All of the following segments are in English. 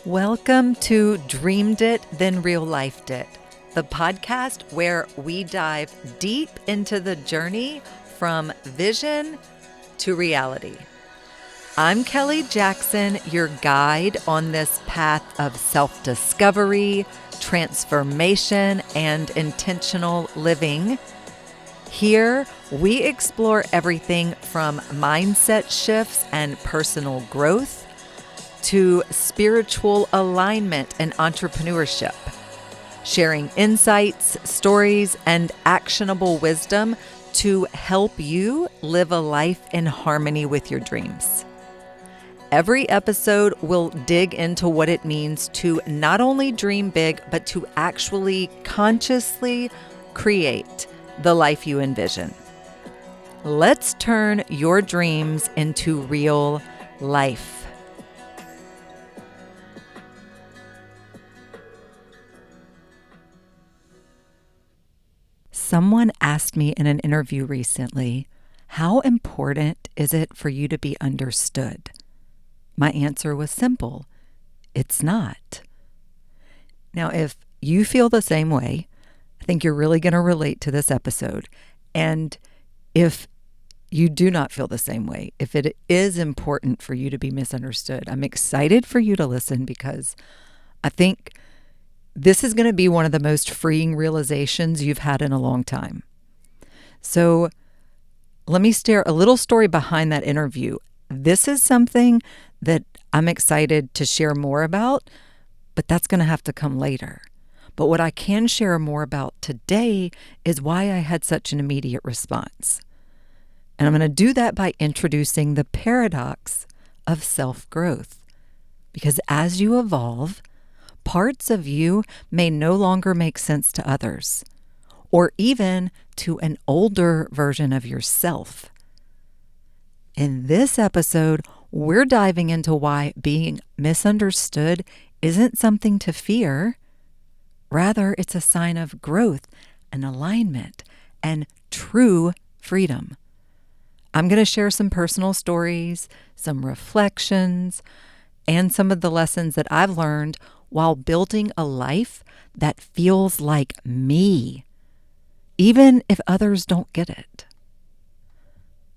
Welcome to Dreamed It, Then Real Lifed It, the podcast where we dive deep into the journey from vision to reality. I'm Kelly Jackson, your guide on this path of self-discovery, transformation, and intentional living. Here, we explore everything from mindset shifts and personal growth to spiritual alignment and entrepreneurship, sharing insights, stories, and actionable wisdom to help you live a life in harmony with your dreams. Every episode will dig into what it means to not only dream big, but to actually consciously create the life you envision. Let's turn your dreams into real life. Someone asked me in an interview recently, how important is it for you to be understood? My answer was simple. It's not. Now, if you feel the same way, I think you're really going to relate to this episode. And if you do not feel the same way, if it is important for you to be misunderstood, I'm excited for you to listen because I think this is going to be one of the most freeing realizations you've had in a long time. So let me share a little story behind that interview. This is something that I'm excited to share more about, but that's going to have to come later. But what I can share more about today is why I had such an immediate response. And I'm going to do that by introducing the paradox of self-growth. Because as you evolve, parts of you may no longer make sense to others, or even to an older version of yourself. In this episode, we're diving into why being misunderstood isn't something to fear. Rather, it's a sign of growth and alignment and true freedom. I'm going to share some personal stories, some reflections, and some of the lessons that I've learned while building a life that feels like me, even if others don't get it.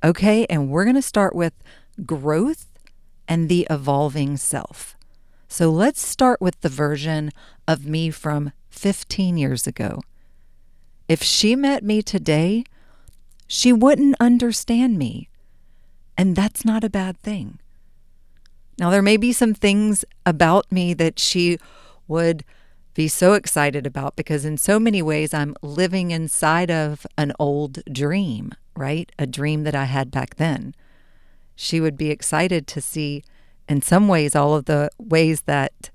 Okay, and we're going to start with growth and the evolving self. So let's start with the version of me from 15 years ago. If she met me today, she wouldn't understand me, and that's not a bad thing. Now, there may be some things about me that she would be so excited about because in so many ways I'm living inside of an old dream, right? A dream that I had back then. She would be excited to see, in some ways, all of the ways that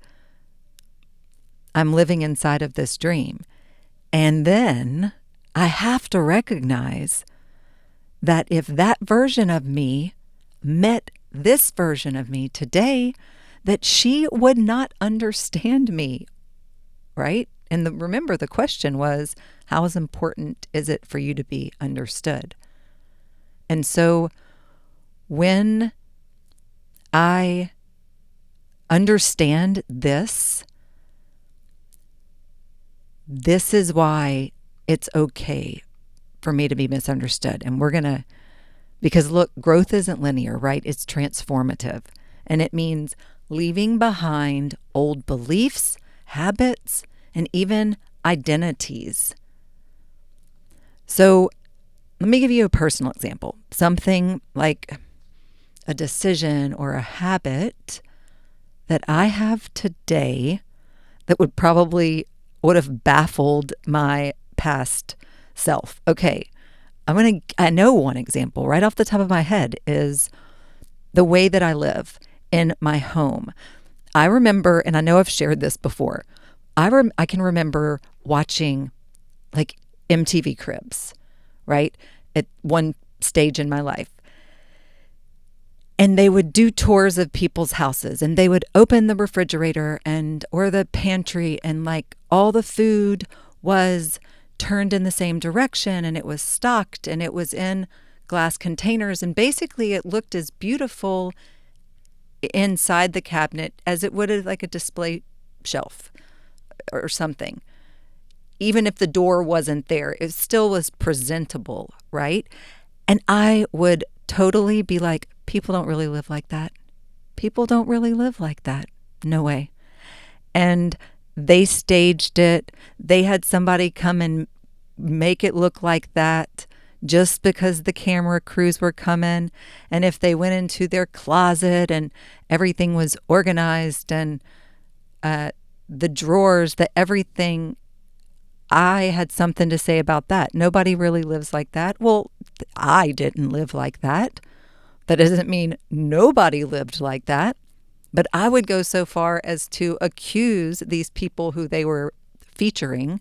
I'm living inside of this dream. And then I have to recognize that if that version of me met this version of me today, that she would not understand me, right? And remember, the question was, how important is it for you to be understood? And so when I understand this is why it's okay for me to be misunderstood. And because look, growth isn't linear, right? It's transformative. And it means leaving behind old beliefs, habits, and even identities. So let me give you a personal example. Something like a decision or a habit that I have today that would have baffled my past self. Okay. I know one example right off the top of my head is the way that I live in my home. I remember, and I know I've shared this before, I can remember watching like MTV Cribs, right? At one stage in my life. And they would do tours of people's houses and they would open the refrigerator or the pantry and like all the food was turned in the same direction and it was stocked and it was in glass containers and basically it looked as beautiful inside the cabinet as it would like a display shelf or something. Even if the door wasn't there, it still was presentable, right? And I would totally be like, people don't really live like that. People don't really live like that. No way. And they staged it. They had somebody come and make it look like that just because the camera crews were coming. And if they went into their closet and everything was organized and the drawers, everything, I had something to say about that. Nobody really lives like that. Well, I didn't live like that. That doesn't mean nobody lived like that. But I would go so far as to accuse these people who they were featuring.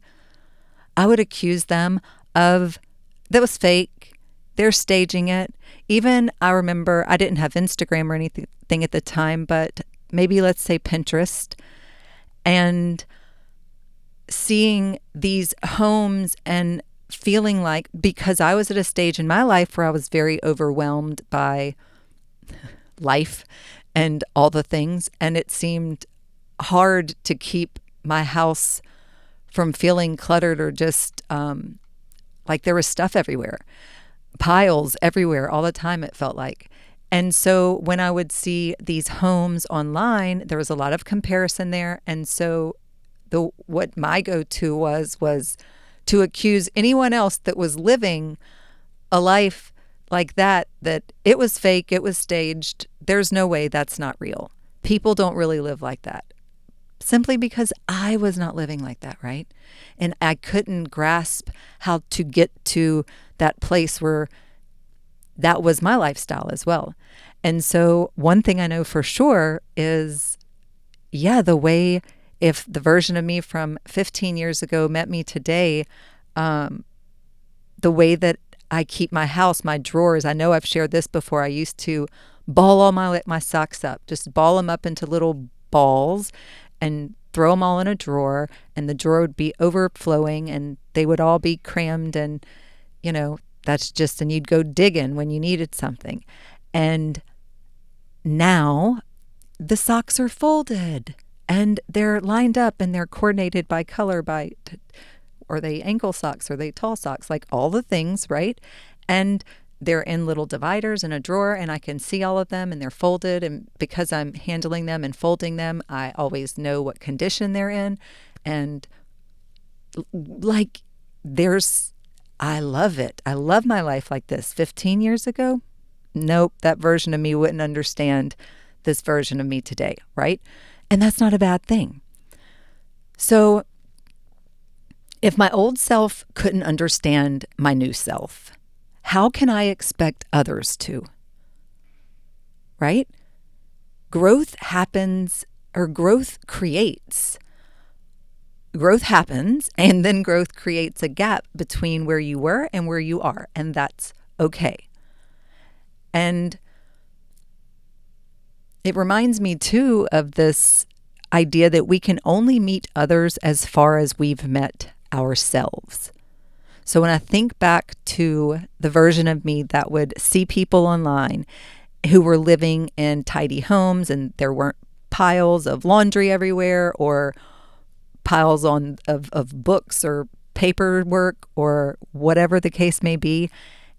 I would accuse them of, that was fake. They're staging it. Even I remember, I didn't have Instagram or anything at the time, but maybe let's say Pinterest. And seeing these homes and feeling like, because I was at a stage in my life where I was very overwhelmed by life and all the things, and it seemed hard to keep my house from feeling cluttered or just like there was stuff everywhere, piles everywhere all the time, it felt like. And so when I would see these homes online, there was a lot of comparison there. And so what my go-to was to accuse anyone else that was living a life like that it was fake, it was staged. There's no way, that's not real. People don't really live like that. Simply because I was not living like that, right? And I couldn't grasp how to get to that place where that was my lifestyle as well. And so one thing I know for sure is, the way, if the version of me from 15 years ago met me today, the way that I keep my house, my drawers, I know I've shared this before. I used to ball all my socks up, just ball them up into little balls and throw them all in a drawer, and the drawer would be overflowing and they would all be crammed, and that's just, and you'd go digging when you needed something. And now the socks are folded and they're lined up and they're coordinated by color, are they ankle socks? Are they tall socks? Like all the things, right? And they're in little dividers in a drawer, and I can see all of them, and they're folded. And because I'm handling them and folding them, I always know what condition they're in. And like I love it. I love my life like this. 15 years ago, nope, that version of me wouldn't understand this version of me today, right? And that's not a bad thing. So if my old self couldn't understand my new self, how can I expect others to? Right? Growth happens, or growth happens, and then growth creates a gap between where you were and where you are, and that's okay. And it reminds me too of this idea that we can only meet others as far as we've met ourselves. So when I think back to the version of me that would see people online who were living in tidy homes and there weren't piles of laundry everywhere or piles of books or paperwork or whatever the case may be,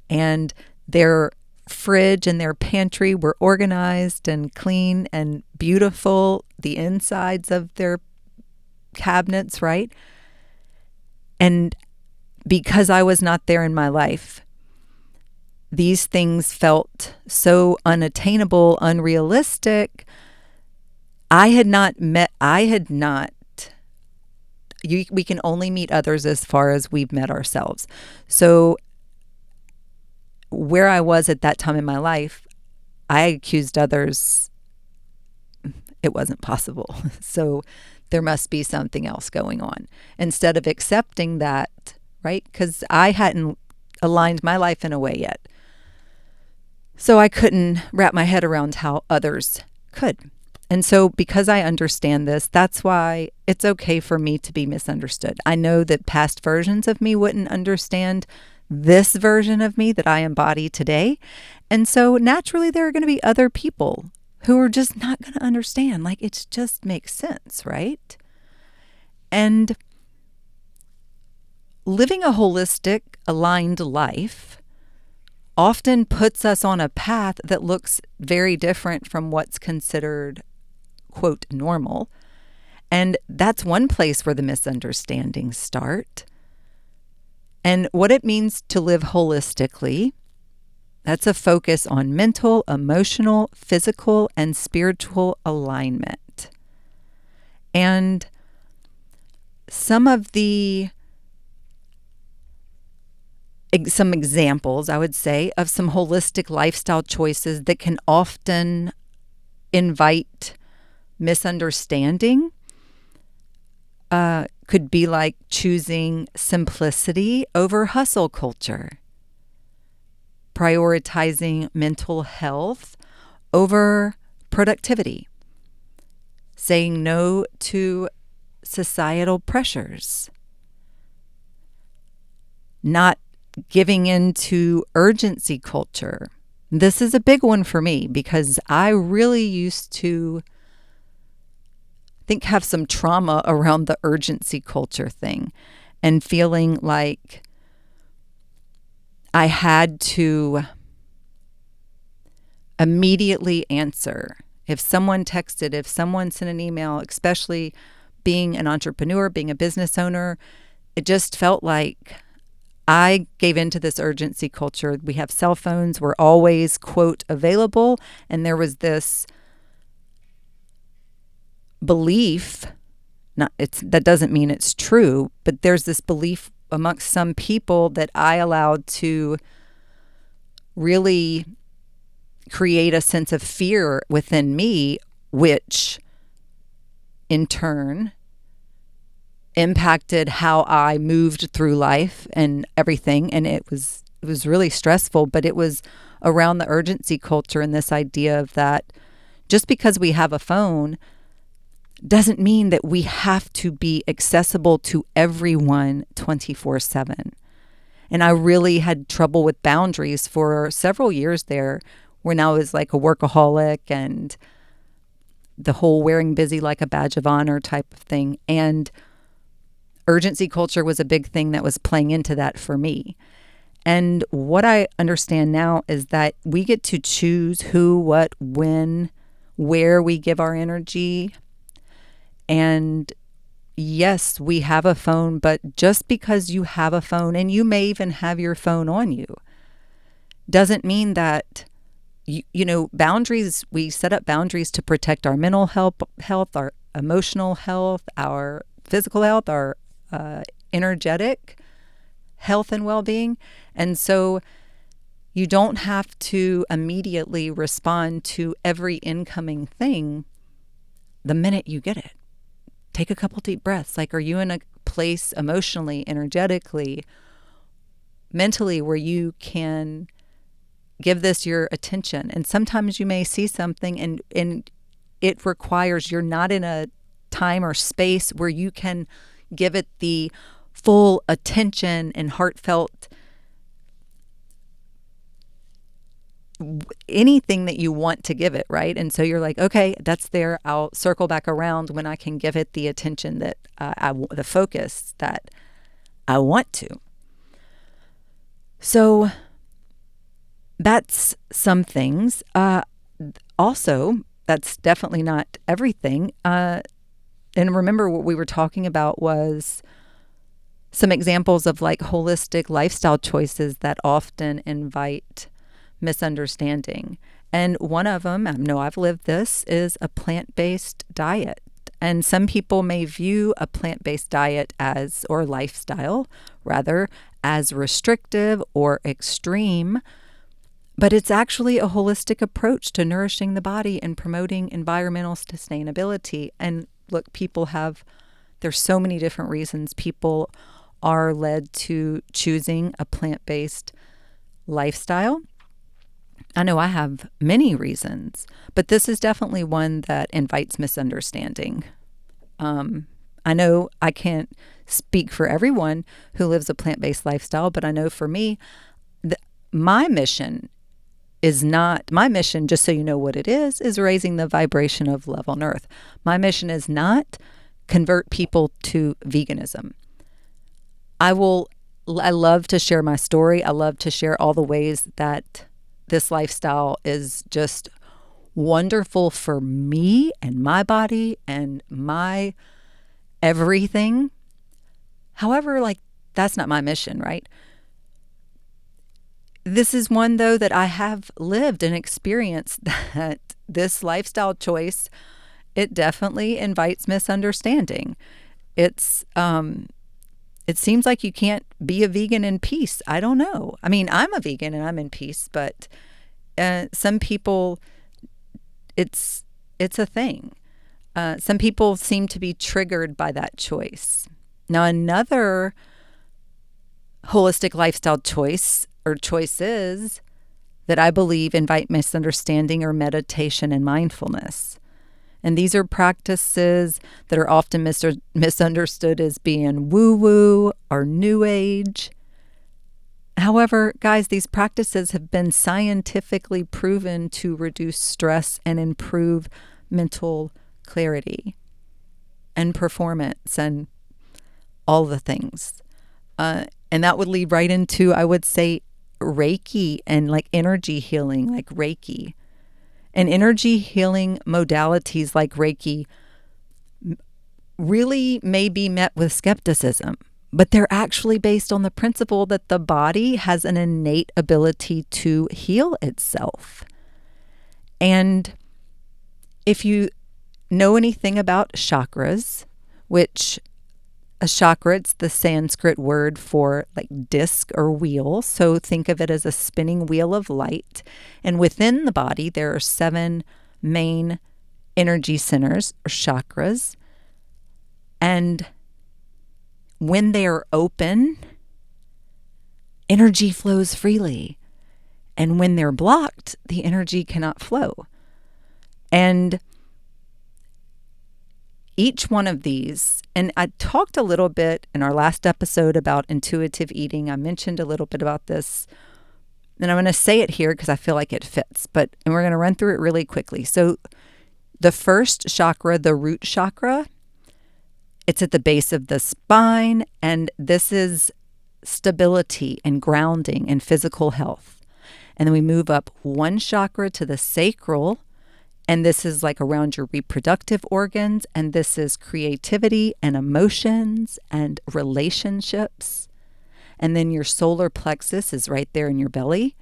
and their fridge and their pantry were organized and clean and beautiful, the insides of their cabinets, right? And because I was not there in my life, these things felt so unattainable, unrealistic. We can only meet others as far as we've met ourselves. So where I was at that time in my life, I accused others. It wasn't possible. So there must be something else going on. Instead of accepting that, right? Because I hadn't aligned my life in a way yet. So I couldn't wrap my head around how others could. And so because I understand this, that's why it's okay for me to be misunderstood. I know that past versions of me wouldn't understand this version of me that I embody today. And so naturally there are going to be other people who are just not going to understand. Like, it just makes sense, right? And living a holistic, aligned life often puts us on a path that looks very different from what's considered, quote, normal. And that's one place where the misunderstandings start. And what it means to live holistically, that's a focus on mental, emotional, physical, and spiritual alignment. And some examples, I would say, of some holistic lifestyle choices that can often invite misunderstanding could be like choosing simplicity over hustle culture, prioritizing mental health over productivity, saying no to societal pressures, not giving in to urgency culture. This is a big one for me because I really used to have some trauma around the urgency culture thing and feeling like I had to immediately answer. If someone texted, if someone sent an email, especially being an entrepreneur, being a business owner, it just felt like I gave into this urgency culture. We have cell phones. We're always, quote, available. And there was this belief, that doesn't mean it's true, but there's this belief amongst some people that I allowed to really create a sense of fear within me, which in turn impacted how I moved through life and everything. And it was really stressful, but it was around the urgency culture and this idea of that just because we have a phone doesn't mean that we have to be accessible to everyone 24/7. And I really had trouble with boundaries for several years there when I was like a workaholic and the whole wearing busy like a badge of honor type of thing. And urgency culture was a big thing that was playing into that for me. And what I understand now is that we get to choose who, what, when, where we give our energy. And yes, we have a phone, but just because you have a phone, and you may even have your phone on you, doesn't mean that, boundaries, we set up boundaries to protect our mental health, our emotional health, our physical health, our energetic health and well-being. And so you don't have to immediately respond to every incoming thing the minute you get it. Take a couple deep breaths. Like, are you in a place emotionally, energetically, mentally where you can give this your attention? And sometimes you may see something and it requires, you're not in a time or space where you can give it the full attention and heartfelt anything that you want to give it, right? And so you're like, okay, that's there. I'll circle back around when I can give it the attention that the focus that I want to. So that's some things. Also, that's definitely not everything. And remember, what we were talking about was some examples of like holistic lifestyle choices that often invite misunderstanding. And one of them, I know I've lived this, is a plant-based diet. And some people may view a plant-based diet as, or lifestyle rather, as restrictive or extreme, but it's actually a holistic approach to nourishing the body and promoting environmental sustainability. And look, there's so many different reasons people are led to choosing a plant-based lifestyle. I know I have many reasons, but this is definitely one that invites misunderstanding. I know I can't speak for everyone who lives a plant-based lifestyle, but I know for me, my mission is not my mission, just so you know what it is raising the vibration of love on earth. My mission is not convert people to veganism. I love to share my story. I love to share all the ways that this lifestyle is just wonderful for me and my body and my everything. However, that's not my mission, right? This is one, though, that I have lived and experienced, that this lifestyle choice, it definitely invites misunderstanding. It seems like you can't be a vegan in peace. I don't know. I mean, I'm a vegan and I'm in peace, but some people, it's a thing. Some people seem to be triggered by that choice. Now, another holistic lifestyle choice or choices that I believe invite misunderstanding are meditation and mindfulness. And these are practices that are often misunderstood as being woo-woo or new age. However, guys, these practices have been scientifically proven to reduce stress and improve mental clarity and performance and all the things. And that would lead right into, I would say, Reiki and energy healing, like Reiki. And energy healing modalities like Reiki really may be met with skepticism, but they're actually based on the principle that the body has an innate ability to heal itself. And if you know anything about chakras, which a chakra, it's the Sanskrit word for disc or wheel. So think of it as a spinning wheel of light. And within the body, there are 7 main energy centers or chakras. And when they are open, energy flows freely. And when they're blocked, the energy cannot flow. And each one of these, and I talked a little bit in our last episode about intuitive eating. I mentioned a little bit about this, and I'm going to say it here because I feel like it fits, and we're going to run through it really quickly. So the first chakra, the root chakra, it's at the base of the spine, and this is stability and grounding and physical health. And then we move up one chakra to the sacral, and this is around your reproductive organs, and this is creativity and emotions and relationships. And then your solar plexus is right there in your belly,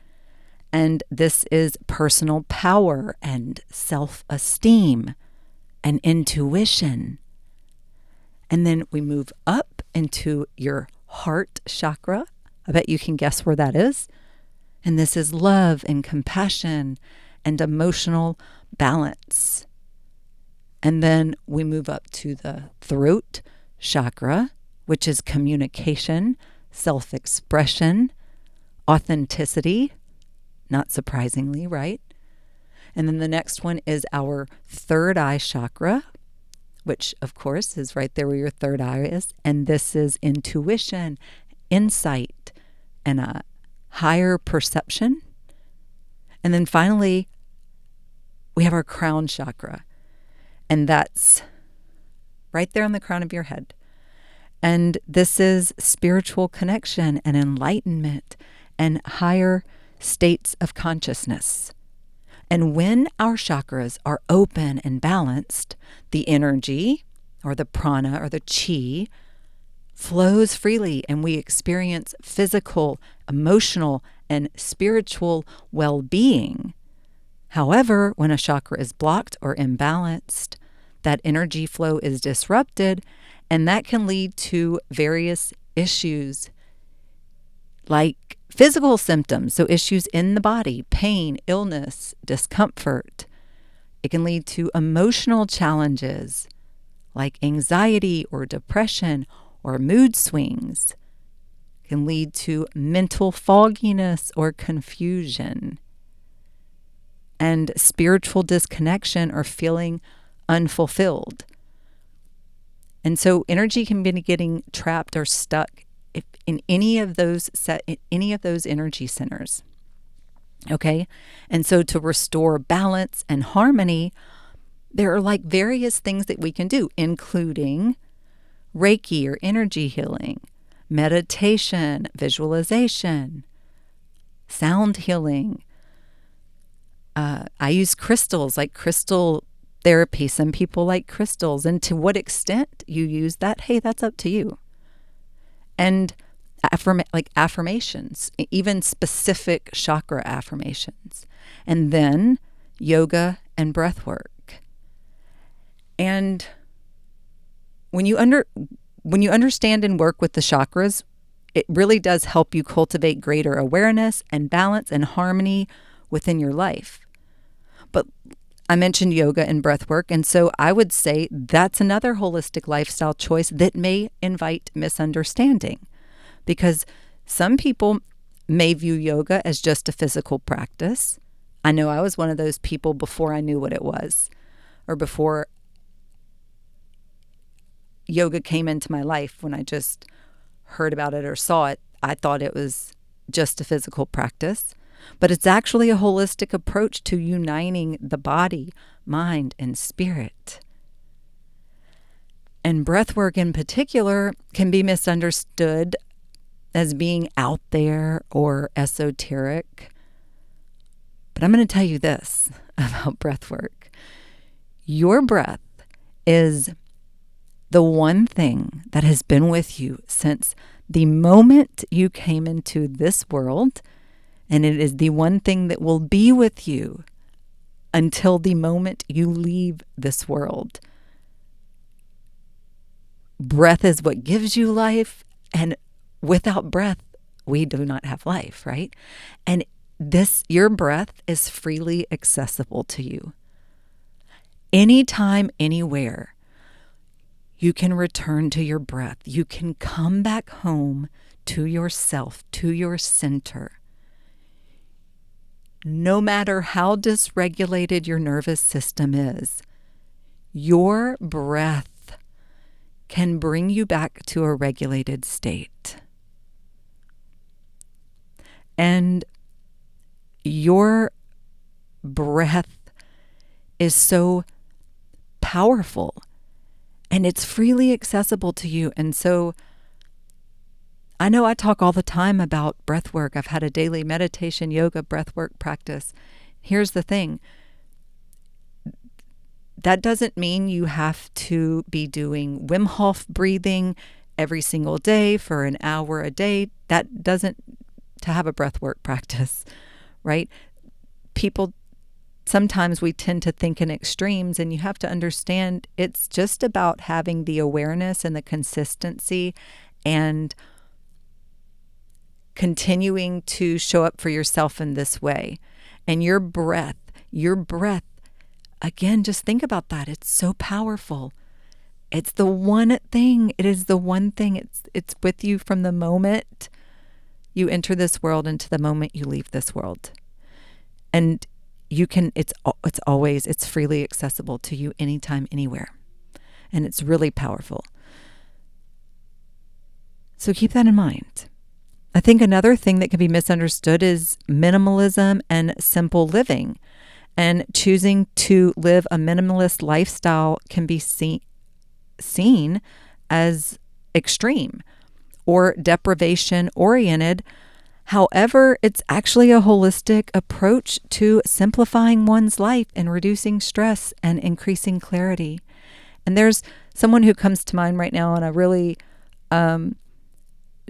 and this is personal power and self-esteem and intuition. And then we move up into your heart chakra. I bet you can guess where that is. And this is love and compassion and emotional balance. And then we move up to the throat chakra, which is communication, self-expression, authenticity, not surprisingly, right? And then the next one is our third eye chakra, which of course is right there where your third eye is. And this is intuition, insight, and a higher perception. And then finally, we have our crown chakra, and that's right there on the crown of your head. And this is spiritual connection and enlightenment and higher states of consciousness. And when our chakras are open and balanced, the energy or the prana or the chi flows freely, and we experience physical, emotional, and spiritual well-being. However, when a chakra is blocked or imbalanced, that energy flow is disrupted, and that can lead to various issues like physical symptoms, so issues in the body, pain, illness, discomfort. It can lead to emotional challenges like anxiety or depression or mood swings. It can lead to mental fogginess or confusion, and spiritual disconnection or feeling unfulfilled. And so energy can be getting trapped or stuck in any of those energy centers. Okay. And so to restore balance and harmony, there are like various things that we can do, including Reiki or energy healing, meditation, visualization, sound healing. I use crystals, like crystal therapy. Some people like crystals. And to what extent you use that, hey, that's up to you. And affirmations, even specific chakra affirmations. And then yoga and breath work. And when you understand and work with the chakras, it really does help you cultivate greater awareness and balance and harmony within your life. But I mentioned yoga and breath work, and so I would say that's another holistic lifestyle choice that may invite misunderstanding, because some people may view yoga as just a physical practice. I know I was one of those people before I knew what it was, or before yoga came into my life. When I just heard about it or saw it, I thought it was just a physical practice. But it's actually a holistic approach to uniting the body, mind, and spirit. And breath work in particular can be misunderstood as being out there or esoteric. But I'm going to tell you this about breath work. Your breath is the one thing that has been with you since the moment you came into this world, and it is the one thing that will be with you until the moment you leave this world. Breath is what gives you life, and without breath, we do not have life, right? And your breath is freely accessible to you. Anytime, anywhere, you can return to your breath. You can come back home to yourself, to your center. No matter how dysregulated your nervous system is, your breath can bring you back to a regulated state. And your breath is so powerful, and it's freely accessible to you. And so I know I talk all the time about breath work. I've had a daily meditation, yoga, breath work practice. Here's the thing. That doesn't mean you have to be doing Wim Hof breathing every single day for an hour a day. That doesn't, to have a breath work practice, right? Sometimes we tend to think in extremes, and you have to understand it's just about having the awareness and the consistency and continuing to show up for yourself in this way. And your breath, again, just think about that. It's so powerful. It's the one thing. It is the one thing. It's with you from the moment you enter this world into the moment you leave this world. And it's freely accessible to you anytime, anywhere. And it's really powerful. So keep that in mind. I think another thing that can be misunderstood is minimalism and simple living. And choosing to live a minimalist lifestyle can be seen as extreme or deprivation oriented. However, it's actually a holistic approach to simplifying one's life and reducing stress and increasing clarity. And there's someone who comes to mind right now, and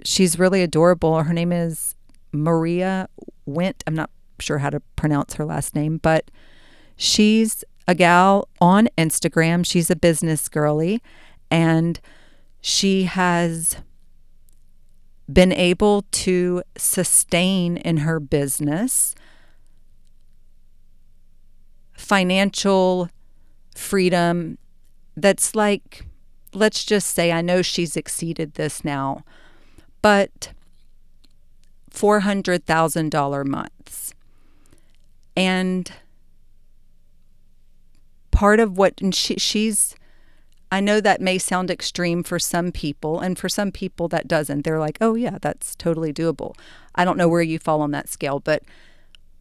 she's really adorable. Her name is Maria Wint. I'm not sure how to pronounce her last name, but she's a gal on Instagram. She's a business girly, and she has been able to sustain in her business financial freedom that's like, let's just say, I know she's exceeded this now, but $400,000 months. And part of what, and she's, I know that may sound extreme for some people, and for some people that doesn't. They're like, oh yeah, that's totally doable. I don't know where you fall on that scale, but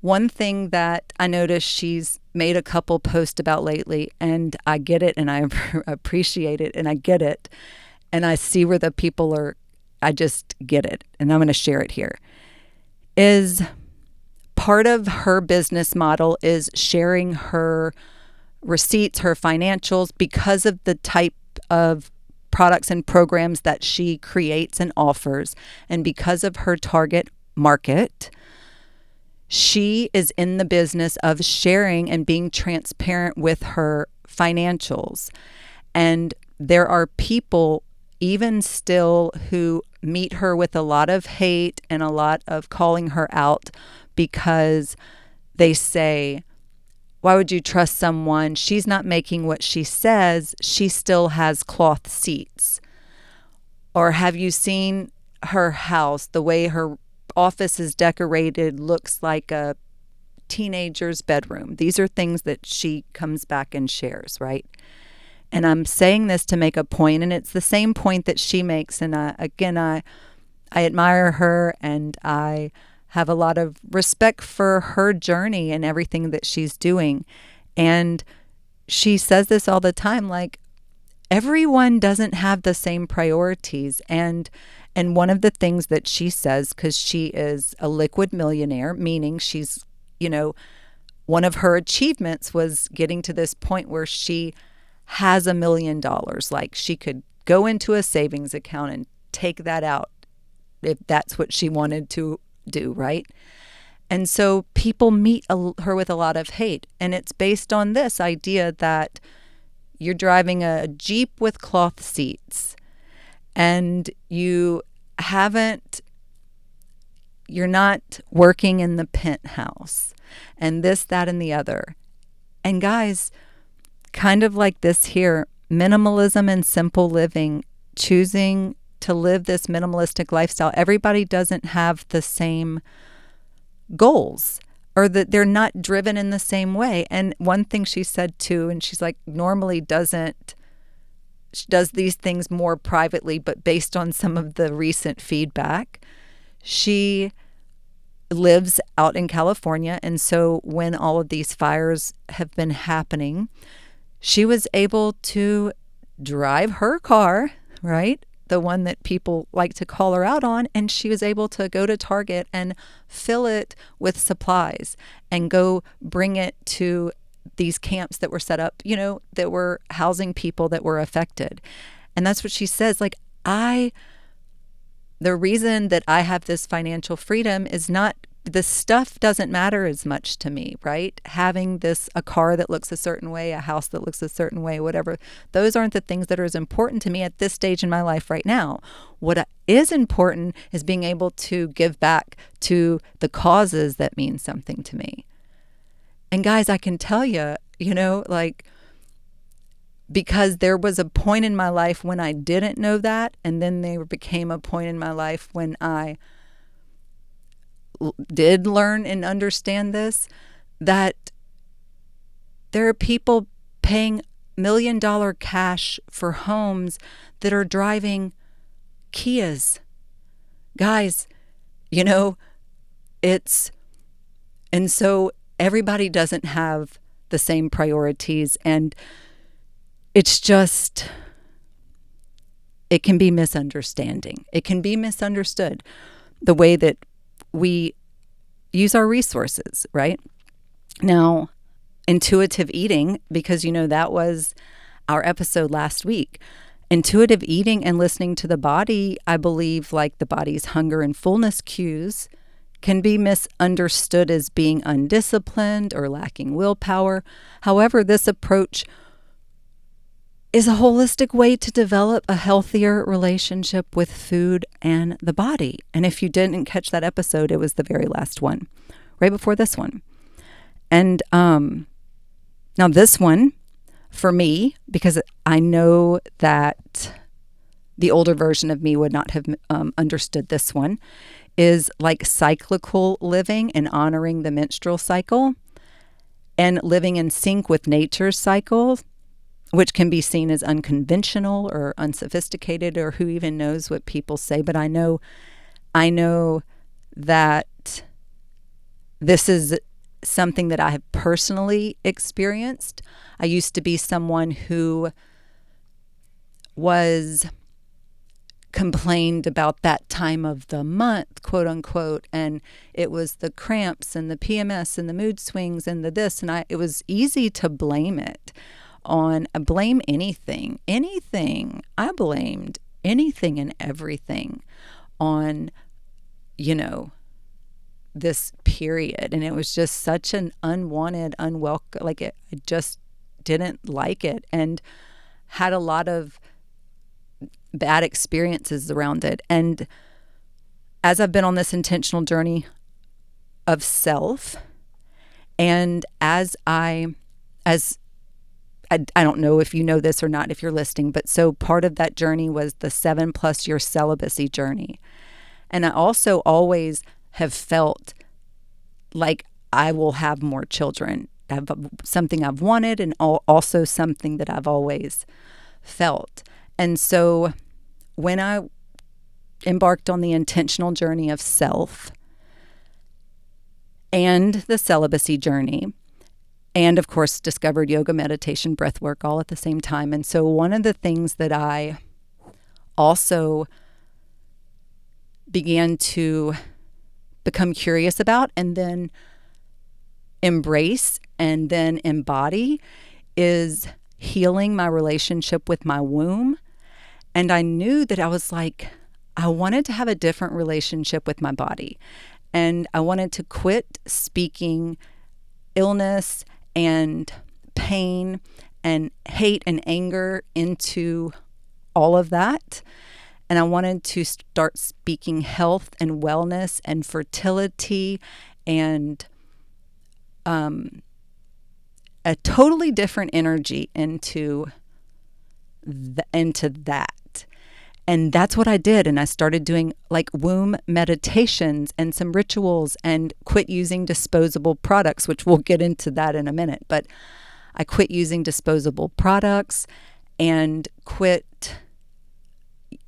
One thing that I noticed she's made a couple posts about lately, and I get it and I appreciate it and I get it. And I see where the people are, I just get it. And I'm going to share it here. Is part of her business model is sharing her receipts, her financials, because of the type of products and programs that she creates and offers. And because of her target market, she is in the business of sharing and being transparent with her financials. And there are people even still who meet her with a lot of hate and a lot of calling her out because they say, why would you trust someone? She's not making what she says. She still has cloth seats. Or have you seen her house? The way her office is decorated looks like a teenager's bedroom. These are things that she comes back and shares, right? And I'm saying this to make a point, and it's the same point that she makes. And I admire her, and I have a lot of respect for her journey and everything that she's doing. And she says this all the time, like, everyone doesn't have the same priorities. And one of the things that she says, because she is a liquid millionaire, meaning she's, one of her achievements was getting to this point where she has $1 million. Like, she could go into a savings account and take that out if that's what she wanted to do, right? And so people meet her with a lot of hate. And it's based on this idea that you're driving a Jeep with cloth seats and you're not working in the penthouse and this, that, and the other. And guys, kind of like this here, minimalism and simple living, choosing to live this minimalistic lifestyle. Everybody doesn't have the same goals, or that they're not driven in the same way. And one thing she said too, and she's like, normally she does these things more privately, but based on some of the recent feedback, she lives out in California. And so when all of these fires have been happening, she was able to drive her car, right? The one that people like to call her out on. And she was able to go to Target and fill it with supplies and go bring it to these camps that were set up, that were housing people that were affected. And that's what she says. Like, the reason that I have this financial freedom is not, the stuff doesn't matter as much to me, right? Having a car that looks a certain way, a house that looks a certain way, whatever, those aren't the things that are as important to me at this stage in my life right now. What is important is being able to give back to the causes that mean something to me. And guys, I can tell you, because there was a point in my life when I didn't know that, and then there became a point in my life when I did learn and understand this, that there are people paying $1 million cash for homes that are driving Kias. Guys, and so everybody doesn't have the same priorities, and it's just, it can be misunderstanding. It can be misunderstood, the way that we use our resources, right? Now, intuitive eating, because that was our episode last week. Intuitive eating and listening to the body, I believe, like the body's hunger and fullness cues, can be misunderstood as being undisciplined or lacking willpower. However, this approach is a holistic way to develop a healthier relationship with food and the body. And if you didn't catch that episode, it was the very last one, right before this one. And now this one, for me, because I know that the older version of me would not have understood this one, is like cyclical living and honoring the menstrual cycle and living in sync with nature's cycle, which can be seen as unconventional or unsophisticated, or who even knows what people say. But I know that this is something that I have personally experienced. I used to be someone who was complained about that time of the month, quote unquote, and it was the cramps and the PMS and the mood swings and the this, and it was easy to blame it on, blame anything. I blamed anything and everything on, this period. And it was just such an unwanted, unwelcome, I just didn't like it and had a lot of bad experiences around it. And as I've been on this intentional journey of self, and I don't know if you know this or not, if you're listening, but so part of that journey was the 7+ year celibacy journey. And I also always have felt like I will have more children. Something I've wanted, and also something that I've always felt. And so when I embarked on the intentional journey of self and the celibacy journey, and of course discovered yoga, meditation, breath work all at the same time. And so one of the things that I also began to become curious about and then embrace and then embody is healing my relationship with my womb. And I knew that I wanted to have a different relationship with my body. And I wanted to quit speaking illness and pain and hate and anger into all of that. And I wanted to start speaking health and wellness and fertility and a totally different energy into that. And that's what I did. And I started doing womb meditations and some rituals and quit using disposable products, which we'll get into that in a minute. But I quit using disposable products and quit,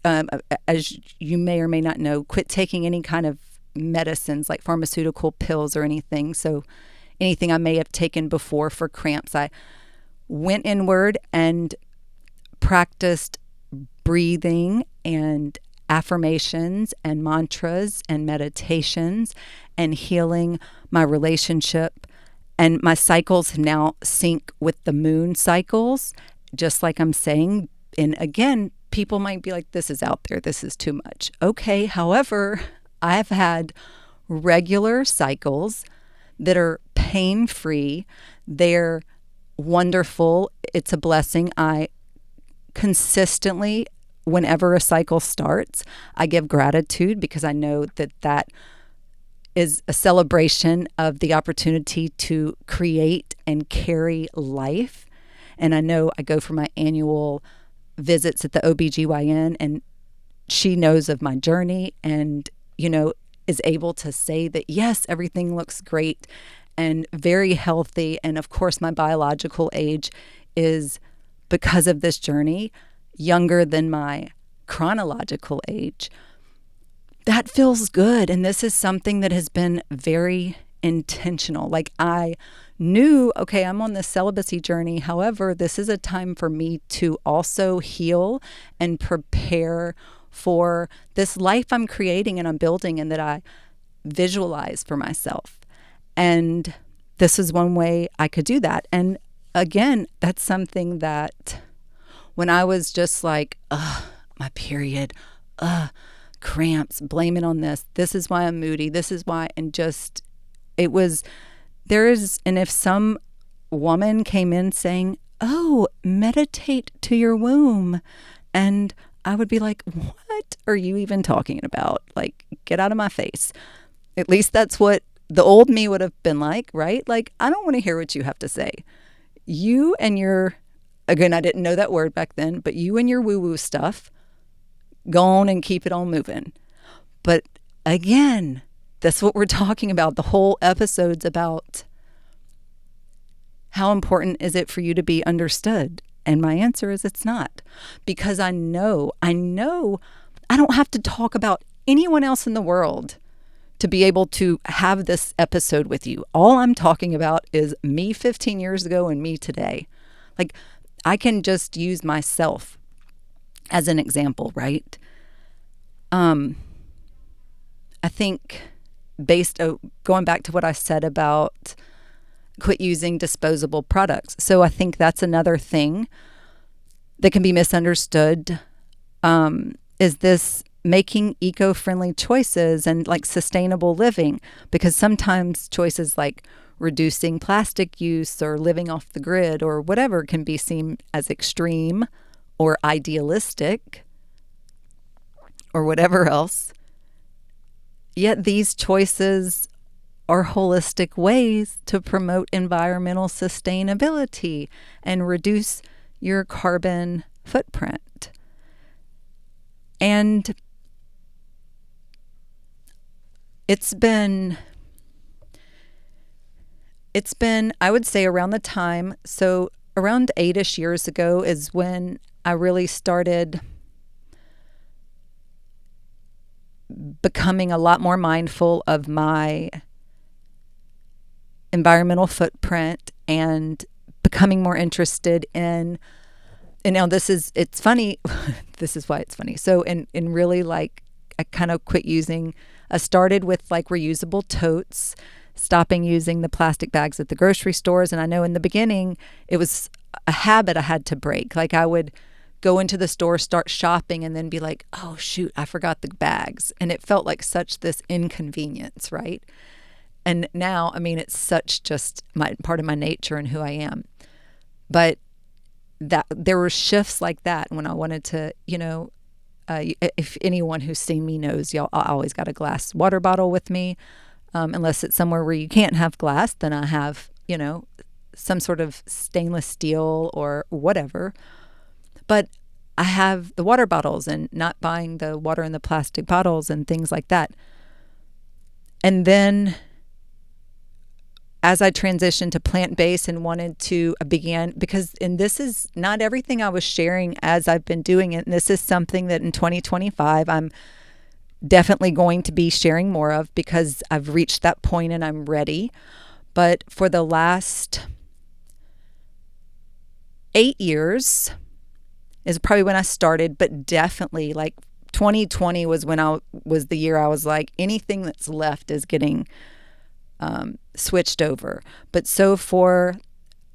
as you may or may not know, quit taking any kind of medicines like pharmaceutical pills or anything. So anything I may have taken before for cramps, I went inward and practiced breathing and affirmations and mantras and meditations and healing my relationship. And my cycles now sync with the moon cycles, just like I'm saying. And again, people might be like, this is out there, this is too much. Okay, however, I've had regular cycles that are pain-free. They're wonderful. It's a blessing. I consistently, whenever a cycle starts, I give gratitude because I know that is a celebration of the opportunity to create and carry life. And I know I go for my annual visits at the OBGYN, and she knows of my journey and, is able to say that, yes, everything looks great and very healthy. And of course, my biological age is, because of this journey, younger than my chronological age. That feels good. And this is something that has been very intentional. I knew, okay, I'm on this celibacy journey. However, this is a time for me to also heal and prepare for this life I'm creating and I'm building and that I visualize for myself. And this is one way I could do that. And again, that's something that when I was just my period, cramps, blame it on this. This is why I'm moody. This is why. And just, and if some woman came in saying, oh, meditate to your womb. And I would be like, what are you even talking about? Get out of my face. At least that's what the old me would have been like, right? I don't want to hear what you have to say. You and your, again, I didn't know that word back then, but you and your woo-woo stuff, go on and keep it on moving. But again, that's what we're talking about. The whole episode's about how important is it for you to be understood? And my answer is it's not. Because I know I don't have to talk about anyone else in the world to be able to have this episode with you. All I'm talking about is me 15 years ago and me today. Like, I can just use myself as an example, right? I think going back to what I said about quit using disposable products. So I think that's another thing that can be misunderstood, is this making eco-friendly choices and like sustainable living, because sometimes choices like reducing plastic use or living off the grid or whatever can be seen as extreme or idealistic or whatever else. Yet these choices are holistic ways to promote environmental sustainability and reduce your carbon footprint. And it's been, I would say, around the time, so around 8-ish years ago is when I really started becoming a lot more mindful of my environmental footprint and becoming more interested in, and now it's funny, this is why it's funny. So in really like, I kind of quit using, I started with like reusable totes, stopping using the plastic bags at the grocery stores. And I know in the beginning, it was a habit I had to break. Like I would go into the store, start shopping, and then be like, oh shoot, I forgot the bags. And it felt like such this inconvenience, right? And now, I mean, it's such just part of my nature and who I am. But that there were shifts like that when I wanted to, if anyone who's seen me knows, I always got a glass water bottle with me. Unless it's somewhere where you can't have glass, then I have, some sort of stainless steel or whatever. But I have the water bottles and not buying the water in the plastic bottles and things like that. And then as I transitioned to plant-based and and this is not everything I was sharing as I've been doing it. And this is something that in 2025, I'm definitely going to be sharing more of because I've reached that point and I'm ready. But for the last 8 years is probably when I started, but definitely like 2020 was was the year I was like, anything that's left is getting switched over. But so for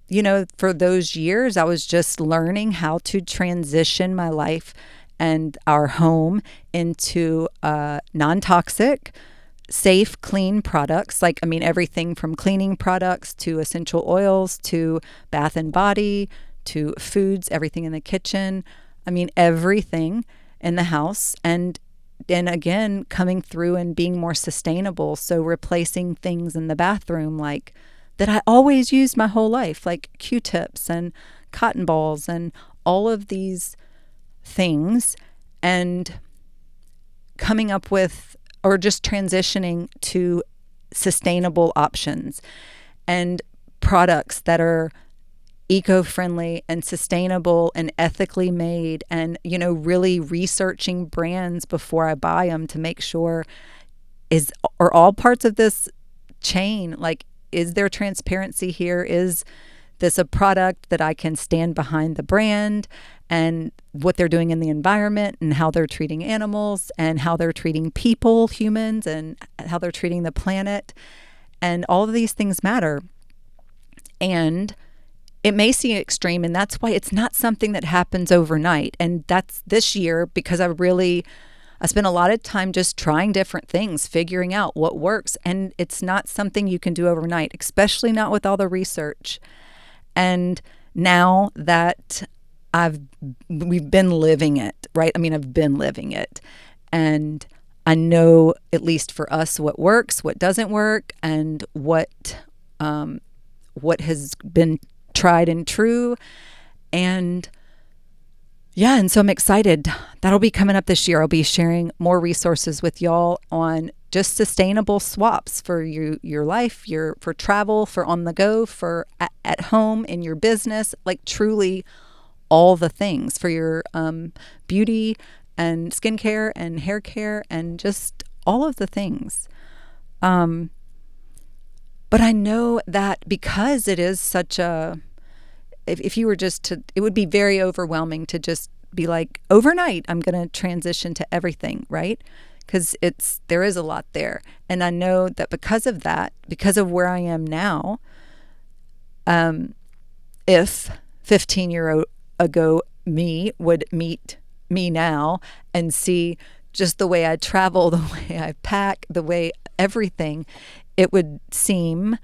those years, I was just learning how to transition my life and our home into non-toxic, safe, clean products. Everything from cleaning products to essential oils to bath and body to foods, everything in the kitchen. Everything in the house. And again, coming through and being more sustainable. So replacing things in the bathroom like that I always used my whole life, like Q-tips and cotton balls and all of these things, and coming up with or just transitioning to sustainable options and products that are eco-friendly and sustainable and ethically made, and really researching brands before I buy them to make sure are all parts of this chain, like, is there transparency here? Is this a product that I can stand behind the brand and what they're doing in the environment and how they're treating animals and how they're treating people, humans, and how they're treating the planet? And all of these things matter. And it may seem extreme, and that's why it's not something that happens overnight. And that's this year because I spent a lot of time just trying different things, figuring out what works. And it's not something you can do overnight, especially not with all the research. And now that we've been living it, right? I've been living it. And I know, at least for us, what works, what doesn't work, and what has been tried and true. And so I'm excited. That'll be coming up this year. I'll be sharing more resources with y'all on just sustainable swaps for your life, for travel, for on the go, for at home, in your business, like truly all the things for your beauty and skincare and hair care and just all of the things. But I know that because it is such a, if you were just to, it would be very overwhelming to just be like, overnight, I'm going to transition to everything, right? Because there is a lot there. And I know that because of that, because of where I am now, if 15-year ago me would meet me now and see just the way I travel, the way I pack, the way everything, it would seem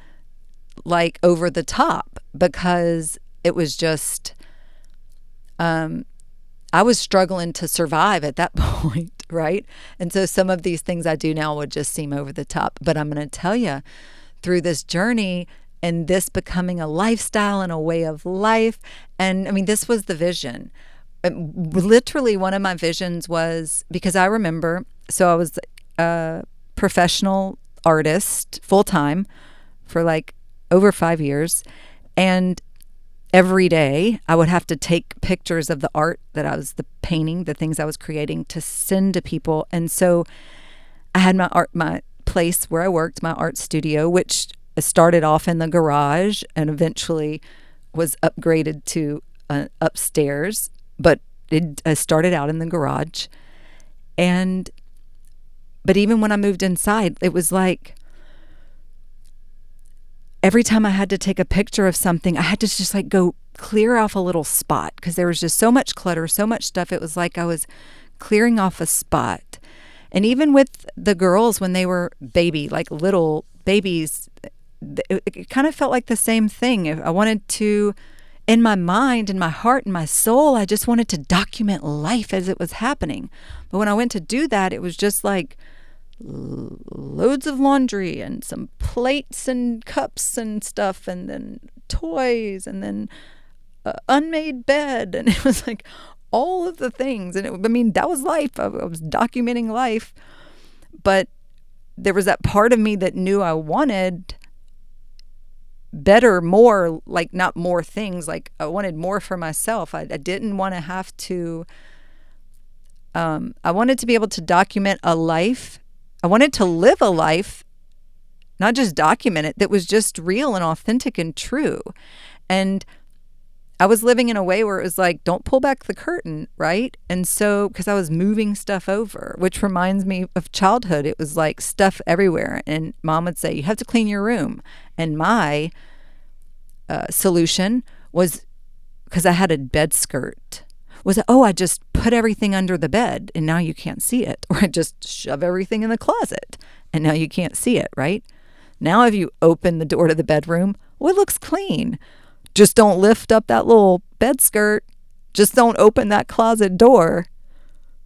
like over the top, because it was just, I was struggling to survive at that point, right? And so some of these things I do now would just seem over the top. But I'm going to tell you, through this journey and this becoming a lifestyle and a way of life, and I mean, this was the vision. Literally, one of my visions was, because I remember, so I was a professional artist full-time for like over 5 years, and every day I would have to take pictures of the art that I was, the painting, the things I was creating, to send to people. And so I had my place where I worked, my art studio, which started off in the garage and eventually was upgraded to upstairs, but it started out in the garage. But even when I moved inside, it was like, every time I had to take a picture of something, I had to just like go clear off a little spot, because there was just so much clutter, so much stuff. It was like I was clearing off a spot. And even with the girls, when they were like little babies, it kind of felt like the same thing. If I wanted to, in my mind, in my heart, in my soul, I just wanted to document life as it was happening. But when I went to do that, it was just like loads of laundry and some plates and cups and stuff, and then toys, and then unmade bed, and it was like all of the things. And I mean, that was life. I was documenting life, but there was that part of me that knew I wanted better, more, like not more things, like I wanted more for myself. I didn't want to have to, I wanted to be able to document a life. I wanted to live a life, not just document it, that was just real and authentic and true. And I was living in a way where it was like, don't pull back the curtain, right? And so, because I was moving stuff over, which reminds me of childhood. It was like stuff everywhere. And Mom would say, you have to clean your room. And my solution was, because I had a bed skirt, was, I just put everything under the bed and now you can't see it. Or I just shove everything in the closet and now you can't see it, right? Now if you open the door to the bedroom, it looks clean. Just don't lift up that little bed skirt. Just don't open that closet door.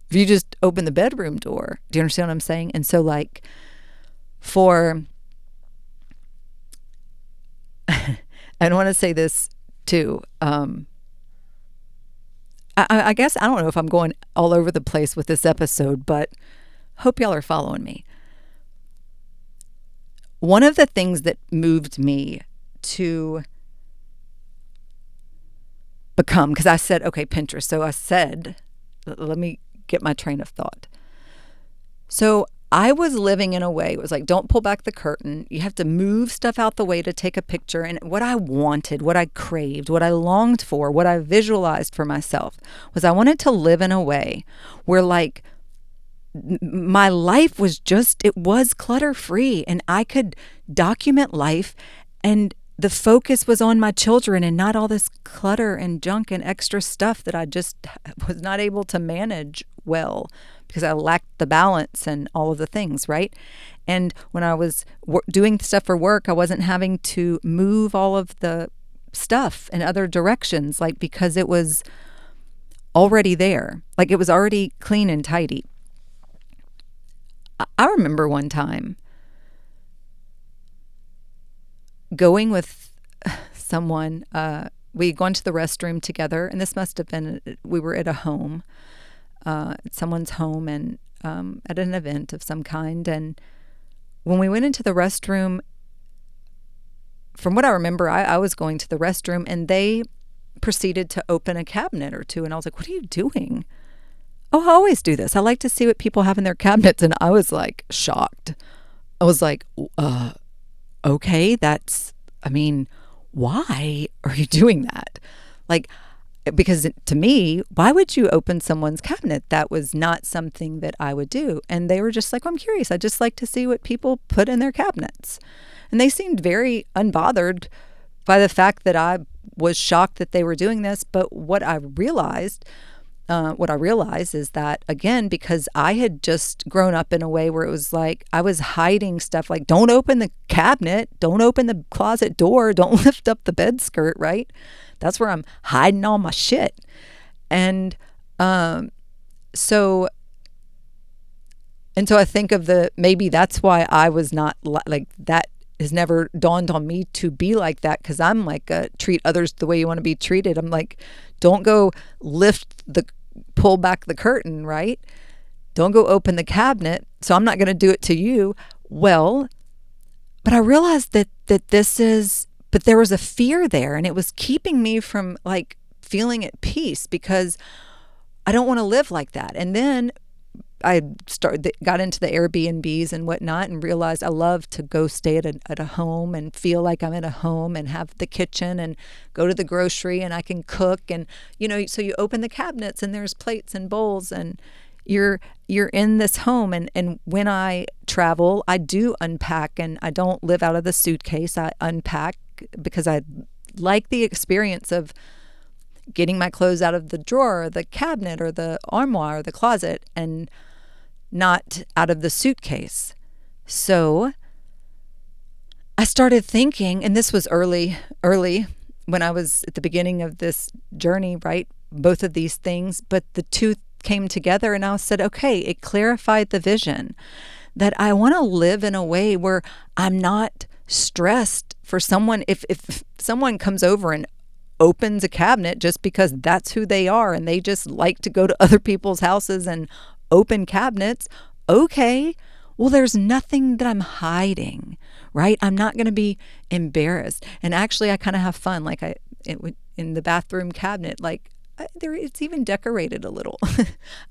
If you just open the bedroom door. Do you understand what I'm saying? And so like I want to say this too. I guess I don't know if I'm going all over the place with this episode, but hope y'all are following me. One of the things that moved me to become, because I said, okay, Pinterest. So I said, let me get my train of thought. So I was living in a way, it was like, don't pull back the curtain. You have to move stuff out the way to take a picture. And what I wanted, what I craved, what I longed for, what I visualized for myself was I wanted to live in a way where like my life was just, it was clutter free, and I could document life, and the focus was on my children and not all this clutter and junk and extra stuff that I just was not able to manage well because I lacked the balance and all of the things, right? And when I was doing stuff for work, I wasn't having to move all of the stuff in other directions, like because it was already there. Like it was already clean and tidy. I remember one time going with someone, we had gone to the restroom together, and this must have been, we were at a home, someone's home, and at an event of some kind. And when we went into the restroom, from what I remember, I was going to the restroom, and they proceeded to open a cabinet or two, and I was like, what are you doing? Oh, I always do this. I like to see what people have in their cabinets. And I was like shocked. I was like, okay, I mean, why are you doing that? Like, because to me, why would you open someone's cabinet? That was not something that I would do. And they were just like, well, I'm curious. I just like to see what people put in their cabinets. And they seemed very unbothered by the fact that I was shocked that they were doing this. But what I realized is that, again, because I had just grown up in a way where it was like I was hiding stuff, like don't open the cabinet, don't open the closet door, don't lift up the bed skirt, right? That's where I'm hiding all my shit. And so I think of maybe that's why I was not like that. Has never dawned on me to be like that, because I'm like, treat others the way you want to be treated. I'm like, don't go pull back the curtain, right? Don't go open the cabinet. So I'm not going to do it to you. Well, but I realized that but there was a fear there, and it was keeping me from like feeling at peace, because I don't want to live like that. And then I got into the Airbnbs and whatnot, and realized I love to go stay at a home and feel like I'm at a home and have the kitchen and go to the grocery and I can cook. And, so you open the cabinets and there's plates and bowls, and you're in this home. And when I travel, I do unpack, and I don't live out of the suitcase. I unpack because I like the experience of getting my clothes out of the drawer or the cabinet or the armoire or the closet, and not out of the suitcase. So I started thinking, and this was early when I was at the beginning of this journey, right? Both of these things, but the two came together, and I said, okay, it clarified the vision that I want to live in a way where I'm not stressed for someone. If someone comes over and opens a cabinet just because that's who they are and they just like to go to other people's houses and open cabinets, okay, well, there's nothing that I'm hiding, right? I'm not going to be embarrassed. And actually, I kind of have fun. Like in the bathroom cabinet, like it's even decorated a little.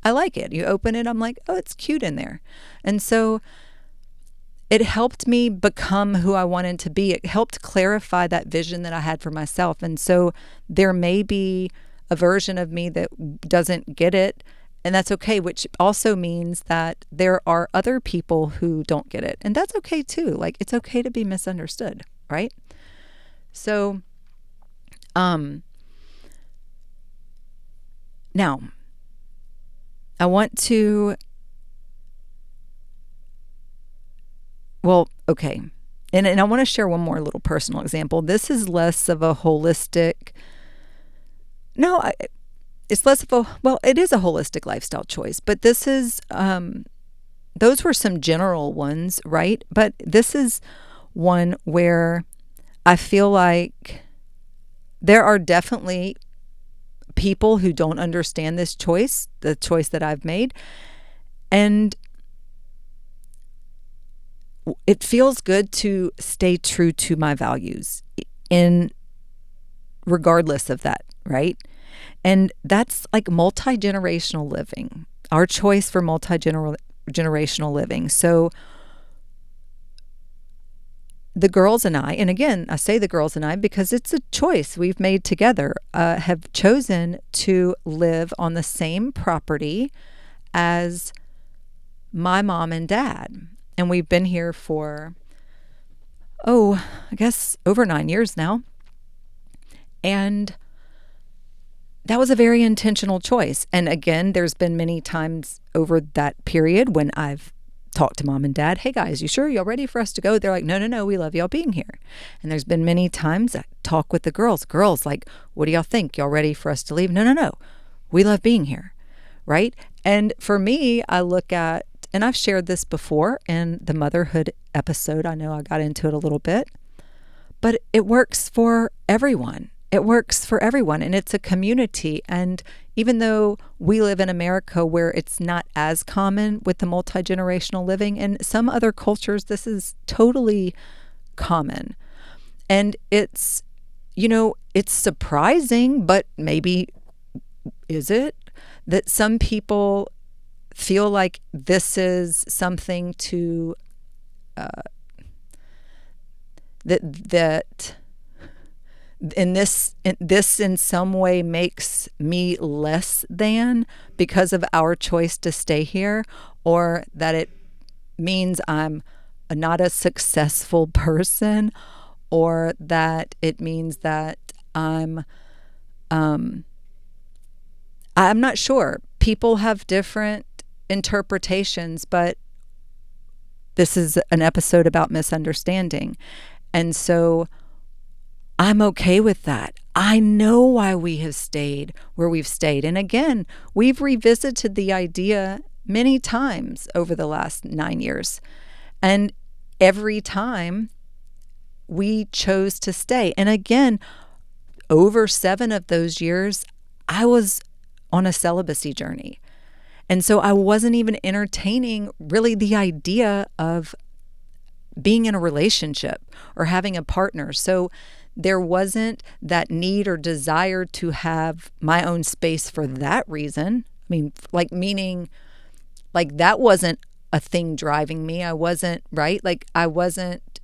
I like it. You open it, I'm like, oh, it's cute in there. And so it helped me become who I wanted to be. It helped clarify that vision that I had for myself. And so there may be a version of me that doesn't get it, and that's okay, which also means that there are other people who don't get it. And that's okay too. Like, it's okay to be misunderstood, right? So, now I want to, well, okay. And I want to share one more little personal example. This is less of a holistic, it's less of a, well, it is a holistic lifestyle choice, but this is, those were some general ones, right? But this is one where I feel like there are definitely people who don't understand this choice, the choice that I've made. And it feels good to stay true to my values regardless of that, right? And that's like multi-generational living, our choice for multi-generational living. So the girls and I, and again, I say the girls and I because it's a choice we've made together, have chosen to live on the same property as my mom and dad. And we've been here for, I guess over 9 years now. And that was a very intentional choice. And again, there's been many times over that period when I've talked to mom and dad, hey guys, you sure y'all ready for us to go? They're like, no, we love y'all being here. And there's been many times I talk with the girls, like, what do y'all think? Y'all ready for us to leave? No, we love being here, right? And for me, I look at, and I've shared this before in the motherhood episode. I know I got into it a little bit, but it works for everyone. It works for everyone, and it's a community. And even though we live in America where it's not as common with the multi-generational living, in some other cultures, this is totally common. And it's, it's surprising, but maybe is it, that some people feel like this is something to that this in some way makes me less than because of our choice to stay here, or that it means I'm not a successful person, or that it means that I'm not sure. People have different interpretations, but this is an episode about misunderstanding. And so I'm okay with that. I know why we have stayed where we've stayed. And again, we've revisited the idea many times over the last 9 years. And every time we chose to stay. And again, over 7 of those years, I was on a celibacy journey. And so I wasn't even entertaining really the idea of being in a relationship or having a partner. So there wasn't that need or desire to have my own space for that reason. I mean, meaning that wasn't a thing driving me. I wasn't, right? I was at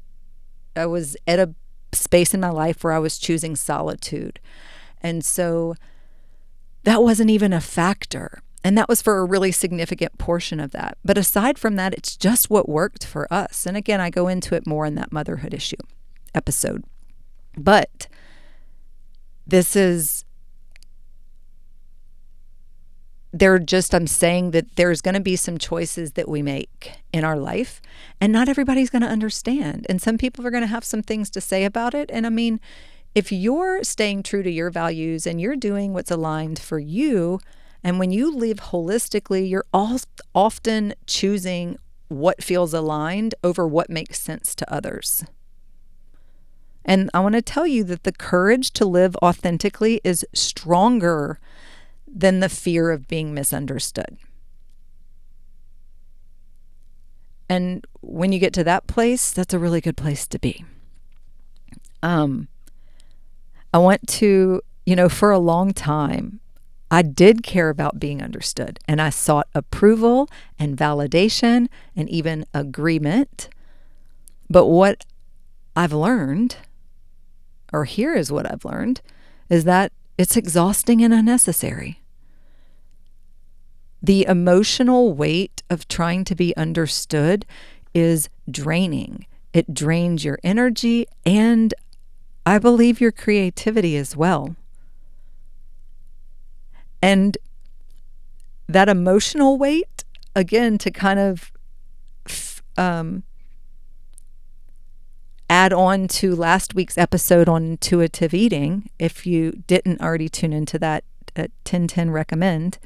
a space in my life where I was choosing solitude. And so that wasn't even a factor. And that was for a really significant portion of that. But aside from that, it's just what worked for us. And again, I go into it more in that motherhood issue episode. But I'm saying that there's going to be some choices that we make in our life, and not everybody's going to understand. And some people are going to have some things to say about it. And I mean, if you're staying true to your values and you're doing what's aligned for you, and when you live holistically, you're often choosing what feels aligned over what makes sense to others. And I want to tell you that the courage to live authentically is stronger than the fear of being misunderstood. And when you get to that place, that's a really good place to be. I want to, for a long time, I did care about being understood, and I sought approval and validation and even agreement. But what I've learned, or here is what I've learned, is that it's exhausting and unnecessary. The emotional weight of trying to be understood is draining. It drains your energy and, I believe, your creativity as well. And that emotional weight, again, to kind of add on to last week's episode on intuitive eating, if you didn't already tune into that at 1010 recommend.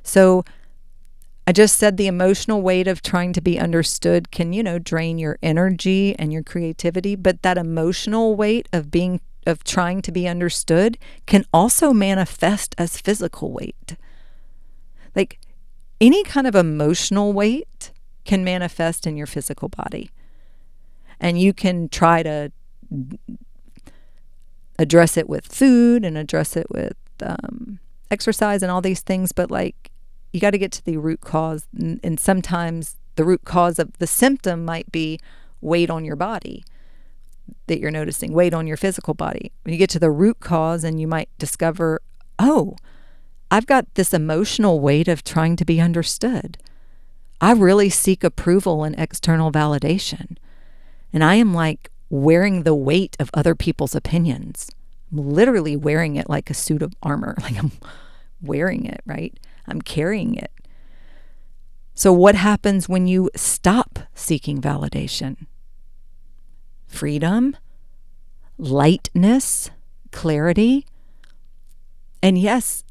So I just said the emotional weight of trying to be understood can, drain your energy and your creativity, but that emotional weight of trying to be understood can also manifest as physical weight. Any kind of emotional weight can manifest in your physical body. And you can try to address it with food and address it with exercise and all these things, but you got to get to the root cause. And sometimes the root cause of the symptom might be weight on your body that you're noticing, weight on your physical body. When you get to the root cause, and you might discover, oh, I've got this emotional weight of trying to be understood. I really seek approval and external validation. And I am wearing the weight of other people's opinions. I'm literally wearing it like a suit of armor. I'm wearing it, right? I'm carrying it. So what happens when you stop seeking validation? Freedom, lightness, clarity. And yes,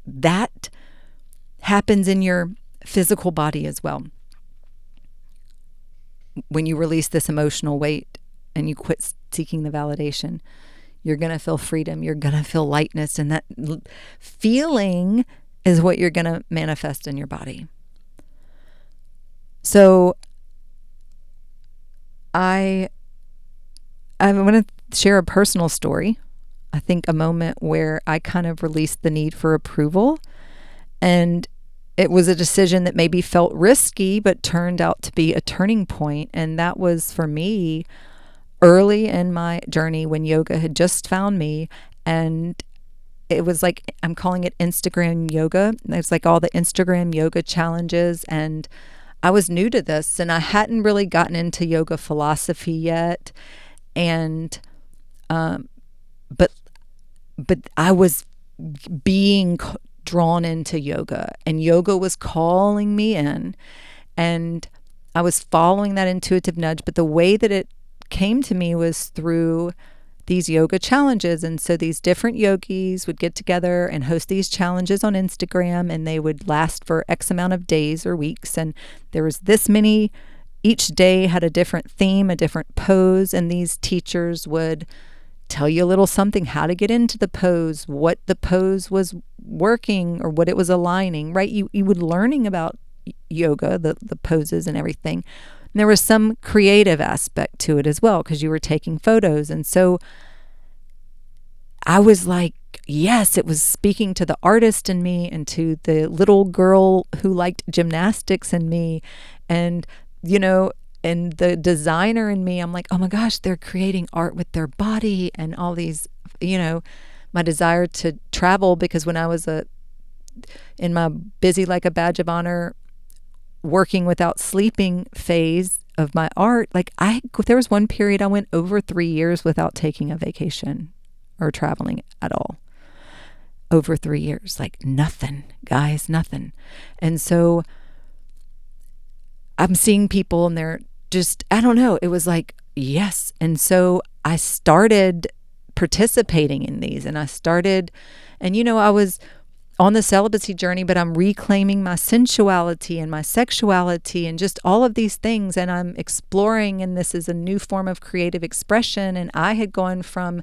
that happens in your physical body as well. When you release this emotional weight and you quit seeking the validation, you're going to feel freedom. You're going to feel lightness. And that feeling is what you're going to manifest in your body. So I want to share a personal story. I think a moment where I kind of released the need for approval. And it was a decision that maybe felt risky, but turned out to be a turning point. And that was for me early in my journey when yoga had just found me. And it was like, I'm calling it Instagram yoga. It's like all the Instagram yoga challenges. And I was new to this and I hadn't really gotten into yoga philosophy yet. And, but I was being drawn into yoga, and yoga was calling me in, and I was following that intuitive nudge. But the way that it came to me was through these yoga challenges. And so these different yogis would get together and host these challenges on Instagram, and they would last for X amount of days or weeks. And there was this many, each day had a different theme, a different pose. And these teachers would tell you a little something, how to get into the pose, what the pose was working or what it was aligning, right? You would learning about yoga, the poses and everything. And there was some creative aspect to it as well, because you were taking photos. And so I was like, yes, it was speaking to the artist in me and to the little girl who liked gymnastics in me. And, and the designer in me. I'm like, oh my gosh, they're creating art with their body and all these, my desire to travel, because when I was in my busy like a badge of honor, working without sleeping phase of my art, there was one period I went over 3 years without taking a vacation or traveling at all. Over 3 years, like nothing, guys, nothing. And so I'm seeing people and they're just, I don't know, it was like, yes. And so I started participating in these, and I was on the celibacy journey, but I'm reclaiming my sensuality and my sexuality and just all of these things. And I'm exploring, and this is a new form of creative expression. And I had gone from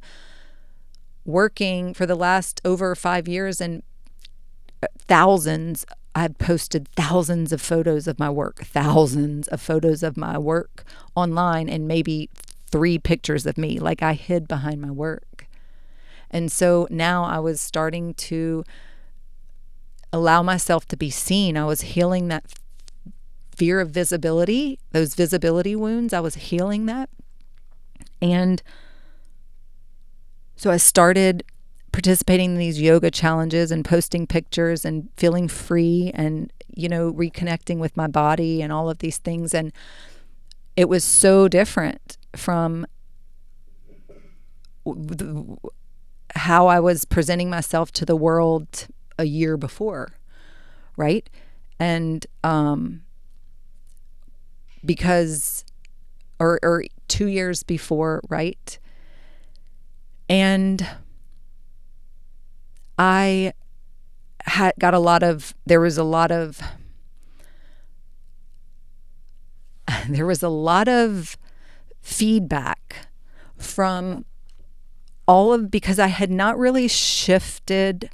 working for the last over 5 years and I've posted thousands of photos of my work online, and maybe 3 pictures of me. Like, I hid behind my work. And so now I was starting to allow myself to be seen. I was healing that fear of visibility, those visibility wounds. I was healing that. And so I started participating in these yoga challenges and posting pictures and feeling free and, reconnecting with my body and all of these things. And it was so different from how I was presenting myself to the world a year before, right? And because, or 2 years before, right? And I there was a lot of feedback from because I had not really shifted.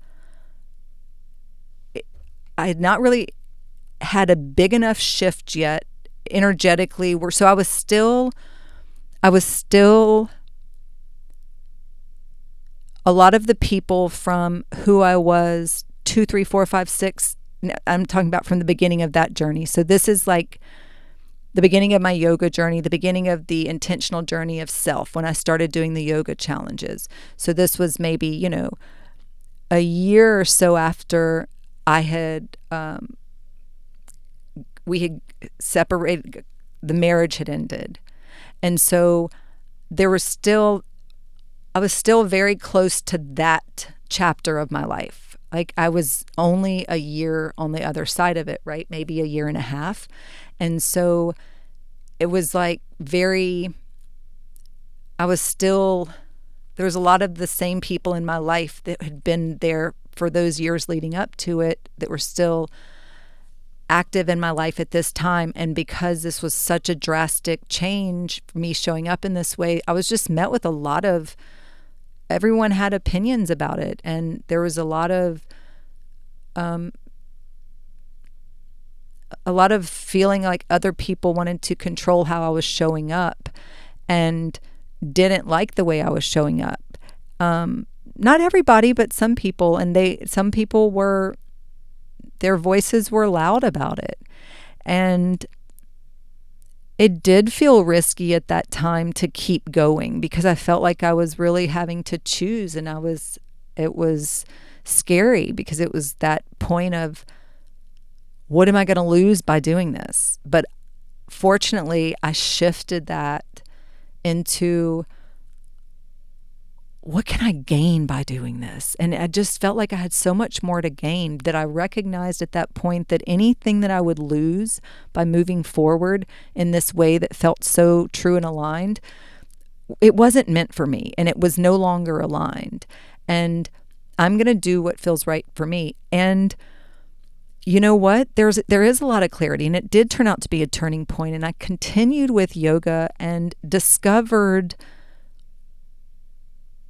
I had not really had a big enough shift yet energetically. So I was still a lot of the people from who I was 2, 3, 4, 5, 6. I'm talking about from the beginning of that journey. So this is like the beginning of my yoga journey, the beginning of the intentional journey of self when I started doing the yoga challenges. So this was maybe, a year or so after I had, we had separated, the marriage had ended. And so I was still very close to that chapter of my life. Like, I was only a year on the other side of it, right? Maybe a year and a half. And so it was like there was a lot of the same people in my life that had been there for those years leading up to it that were still active in my life at this time. And because this was such a drastic change for me showing up in this way, I was just met with everyone had opinions about it. And there was a lot of feeling like other people wanted to control how I was showing up and didn't like the way I was showing up. Not everybody, but some people. And some people were their voices were loud about it. And it did feel risky at that time to keep going because I felt like I was really having to choose, and it was scary because it was that point of, what am I going to lose by doing this? But fortunately, I shifted that into, what can I gain by doing this? And I just felt like I had so much more to gain, that I recognized at that point that anything that I would lose by moving forward in this way that felt so true and aligned, it wasn't meant for me, and it was no longer aligned. And I'm going to do what feels right for me. And you know what? There is a lot of clarity, and it did turn out to be a turning point. And I continued with yoga and discovered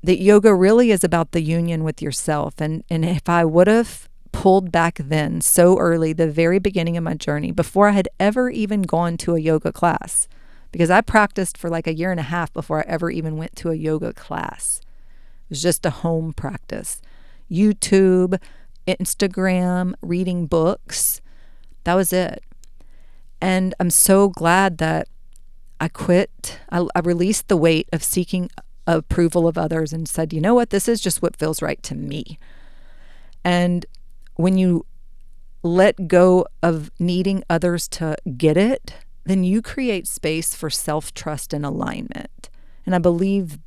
that yoga really is about the union with yourself. And if I would have pulled back then so early, the very beginning of my journey, before I had ever even gone to a yoga class, because I practiced for like a year and a half before I ever even went to a yoga class. It was just a home practice. YouTube, Instagram, reading books. That was it. And I'm so glad that I quit. I released the weight of seeking approval of others and said, you know what, this is just what feels right to me. And when you let go of needing others to get it, then you create space for self-trust and alignment. And I believe,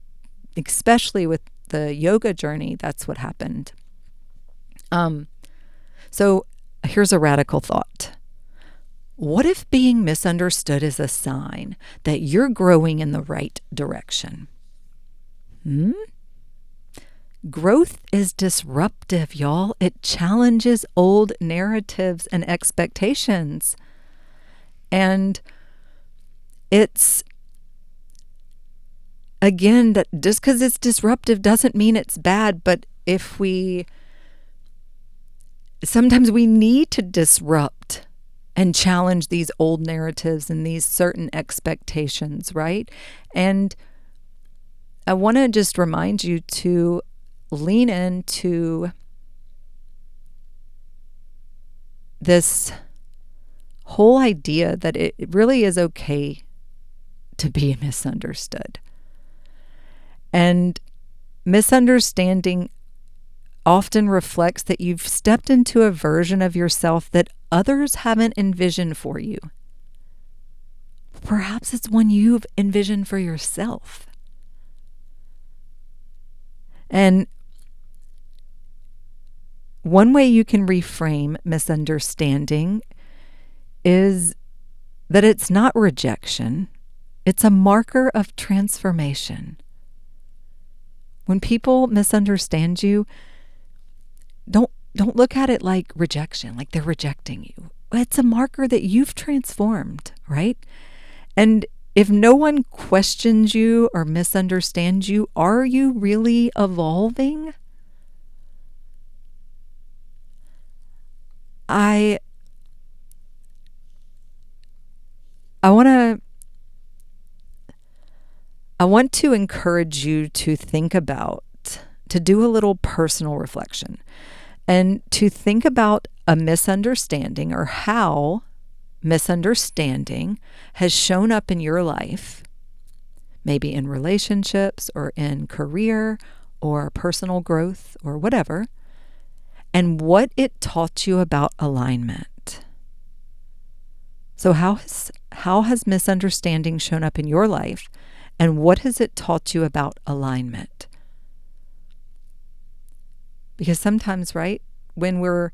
especially with the yoga journey, that's what happened. So here's a radical thought. What if being misunderstood is a sign that you're growing in the right direction? Growth is disruptive, y'all. It challenges old narratives and expectations. And it's, again, that just because it's disruptive doesn't mean it's bad. But sometimes we need to disrupt and challenge these old narratives and these certain expectations, right? And I want to just remind you to lean into this whole idea that it really is okay to be misunderstood. And misunderstanding often reflects that you've stepped into a version of yourself that others haven't envisioned for you. Perhaps it's one you've envisioned for yourself. And one way you can reframe misunderstanding is that it's not rejection, it's a marker of transformation. When people misunderstand you, don't look at it like rejection, like they're rejecting you. It's a marker that you've transformed, right? And if no one questions you or misunderstands you, are you really evolving? I want to encourage you to think about, to do a little personal reflection, and to think about a misunderstanding or how misunderstanding has shown up in your life, maybe in relationships or in career or personal growth or whatever, and what it taught you about alignment. So how has misunderstanding shown up in your life, and what has it taught you about alignment? Because sometimes, right, when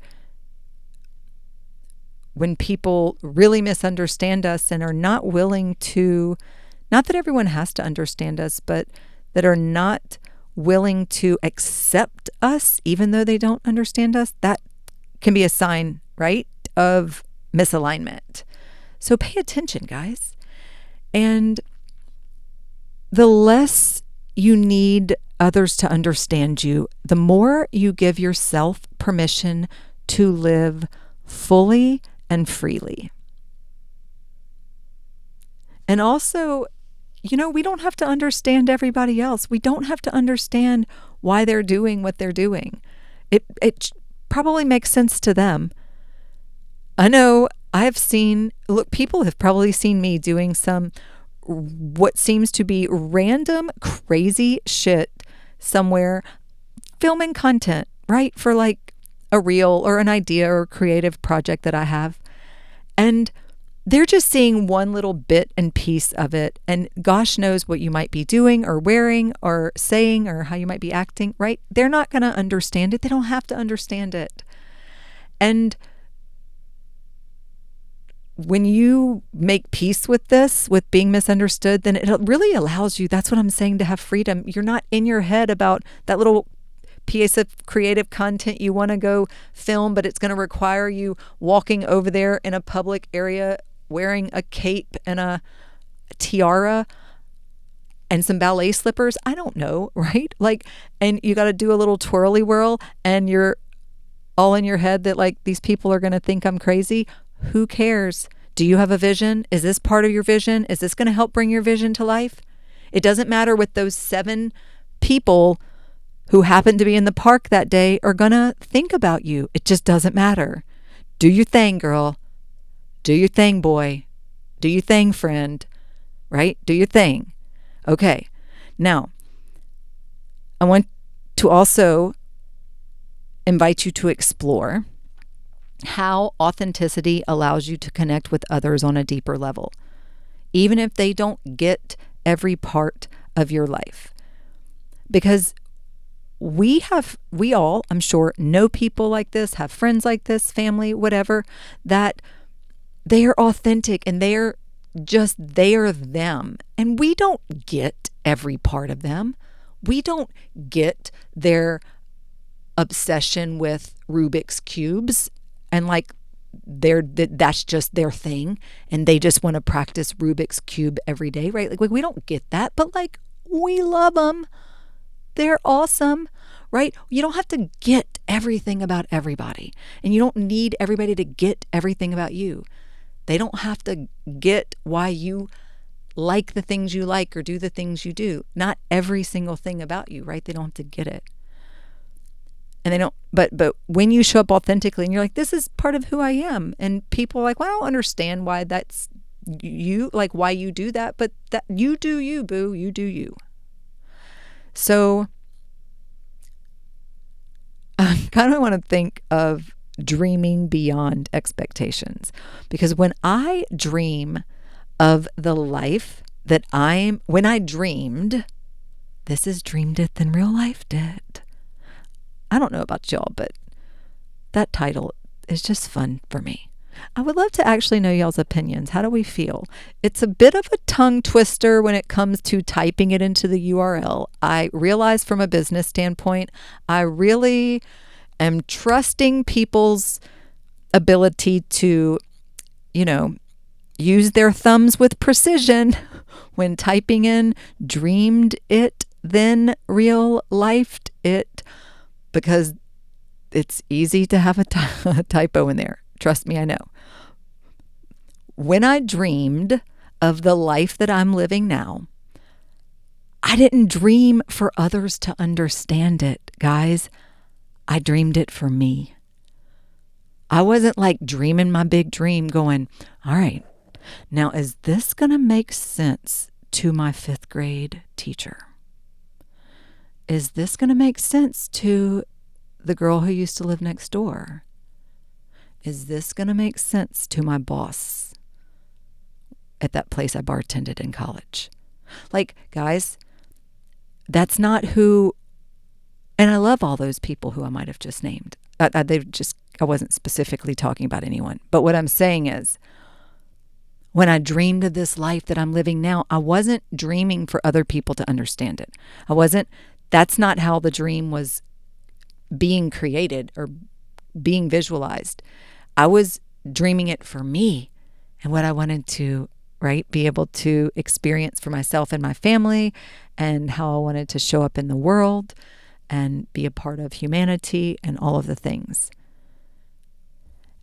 people really misunderstand us and are not willing to, not that everyone has to understand us, but that are not willing to accept us even though they don't understand us, that can be a sign, right, of misalignment. So pay attention, guys. And the less you need others to understand you, the more you give yourself permission to live fully and freely. And also, we don't have to understand everybody else. We don't have to understand why they're doing what they're doing. It probably makes sense to them, I know I've seen, look, people have probably seen me doing some what seems to be random, crazy shit somewhere, filming content, right? For like a reel or an idea or creative project that I have. And they're just seeing one little bit and piece of it. And gosh knows what you might be doing or wearing or saying or how you might be acting, right? They're not going to understand it. They don't have to understand it. And when you make peace with this, with being misunderstood, then it really allows you, that's what I'm saying, to have freedom. You're not in your head about that little piece of creative content you want to go film, but it's going to require you walking over there in a public area wearing a cape and a tiara and some ballet slippers. I don't know, right? Like, and you got to do a little twirly whirl and you're all in your head that like these people are going to think I'm crazy. Who cares? Do you have a vision? Is this part of your vision? Is this going to help bring your vision to life? It doesn't matter what those 7 people who happened to be in the park that day are going to think about you. It just doesn't matter. Do your thing, girl. Do your thing, boy. Do your thing, friend. Right? Do your thing. Okay. Now, I want to also invite you to explore how authenticity allows you to connect with others on a deeper level, even if they don't get every part of your life. Because we all, I'm sure, know people like this, have friends like this, family, whatever, that they are authentic and they are them. And we don't get every part of them. We don't get their obsession with Rubik's cubes and like that's just their thing and they just want to practice Rubik's cube every day, right? Like we don't get that, but like we love them. They're awesome, right? You don't have to get everything about everybody, and you don't need everybody to get everything about you. They don't have to get why you like the things you like or do the things you do. Not every single thing about you, right? They don't have to get it. And they don't, but when you show up authentically and you're like, this is part of who I am. And people are like, well, I don't understand why that's you, like why you do that, but that you do you, boo, you do you. So I kind of want to think of dreaming beyond expectations, because when I dream of the life that when I dreamed, this is dreamed it than real life did. I don't know about y'all, but that title is just fun for me. I would love to actually know y'all's opinions. How do we feel? It's a bit of a tongue twister when it comes to typing it into the URL. I realize from a business standpoint, I really am trusting people's ability to, use their thumbs with precision when typing in dreamed it, then real lifed it, because it's easy to have a typo in there. Trust me, I know. When I dreamed of the life that I'm living now, I didn't dream for others to understand it, guys. I dreamed it for me. I wasn't like dreaming my big dream going, all right, now is this going to make sense to my 5th grade teacher? Is this going to make sense to the girl who used to live next door? Is this going to make sense to my boss at that place I bartended in college? Like, guys, that's not who, and I love all those people who I might have just named. I wasn't specifically talking about anyone. But what I'm saying is, when I dreamed of this life that I'm living now, I wasn't dreaming for other people to understand it. That's not how the dream was being created or being visualized. I was dreaming it for me and what I wanted to, right, be able to experience for myself and my family, and how I wanted to show up in the world and be a part of humanity and all of the things.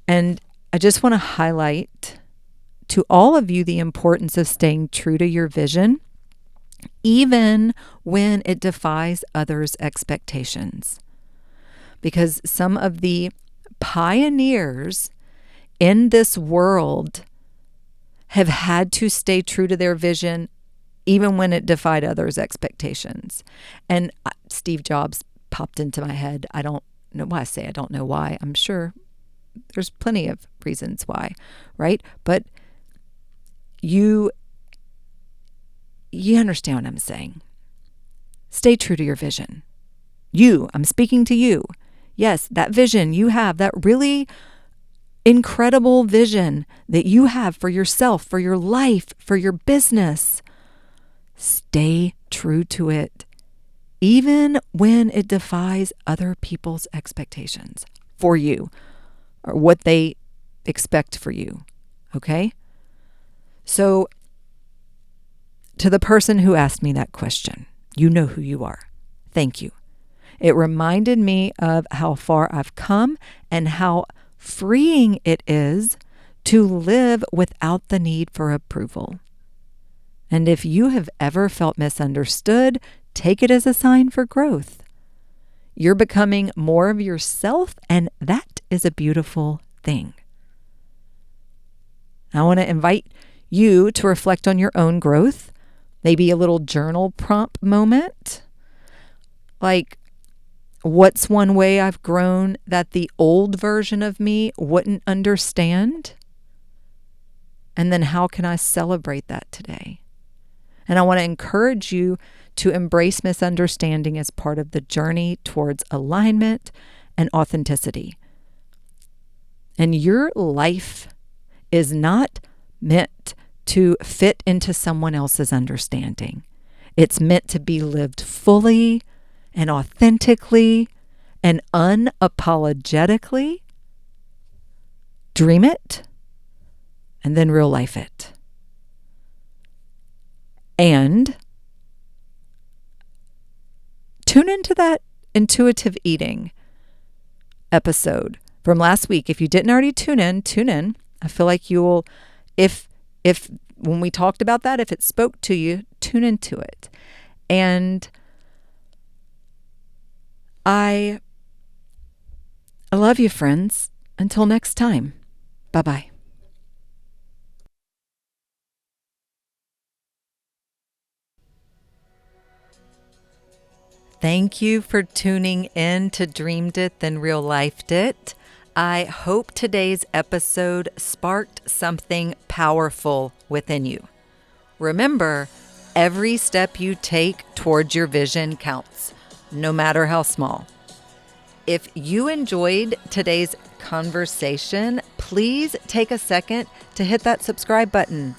And I just want to highlight to all of you the importance of staying true to your vision, even when it defies others' expectations. Because some of the pioneers in this world have had to stay true to their vision even when it defied others' expectations. And Steve Jobs popped into my head. I don't know why I say I don't know why. I'm sure there's plenty of reasons why, right? But you understand what I'm saying. Stay true to your vision. I'm speaking to you. Yes, that vision you have, that really incredible vision that you have for yourself, for your life, for your business. Stay true to it, even when it defies other people's expectations for you or what they expect for you. Okay? So, to the person who asked me that question, you know who you are. Thank you. It reminded me of how far I've come and how freeing it is to live without the need for approval. And if you have ever felt misunderstood, take it as a sign for growth. You're becoming more of yourself, and that is a beautiful thing. I want to invite you to reflect on your own growth, maybe a little journal prompt moment. Like, what's one way I've grown that the old version of me wouldn't understand? And then how can I celebrate that today? And I want to encourage you to embrace misunderstanding as part of the journey towards alignment and authenticity. And your life is not meant to fit into someone else's understanding. It's meant to be lived fully and authentically and unapologetically. Dream it and then real life it. And tune into that intuitive eating episode from last week. If you didn't already tune in. I feel like you will, if when we talked about that, if it spoke to you, tune into it. And I love you, friends. Until next time. Bye-bye. Thank you for tuning in to Dreamed It, Then Real Lifed It. I hope today's episode sparked something powerful within you. Remember, every step you take towards your vision counts, no matter how small. If you enjoyed today's conversation, please take a second to hit that subscribe button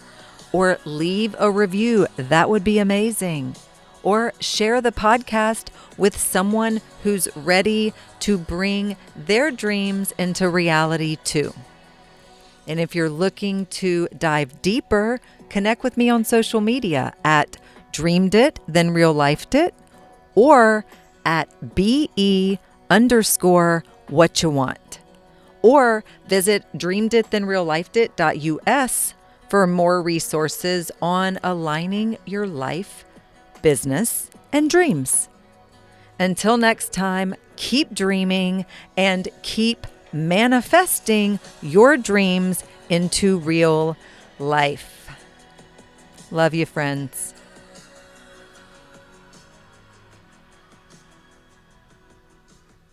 or leave a review. That would be amazing. Or share the podcast with someone who's ready to bring their dreams into reality too. And if you're looking to dive deeper, connect with me on social media at Dreamed It, Then Real Lifed It, or at BE_what you want. Or visit dreameditthenreallifedit.us for more resources on aligning your life, business, and dreams. Until next time, keep dreaming and keep manifesting your dreams into real life. Love you, friends.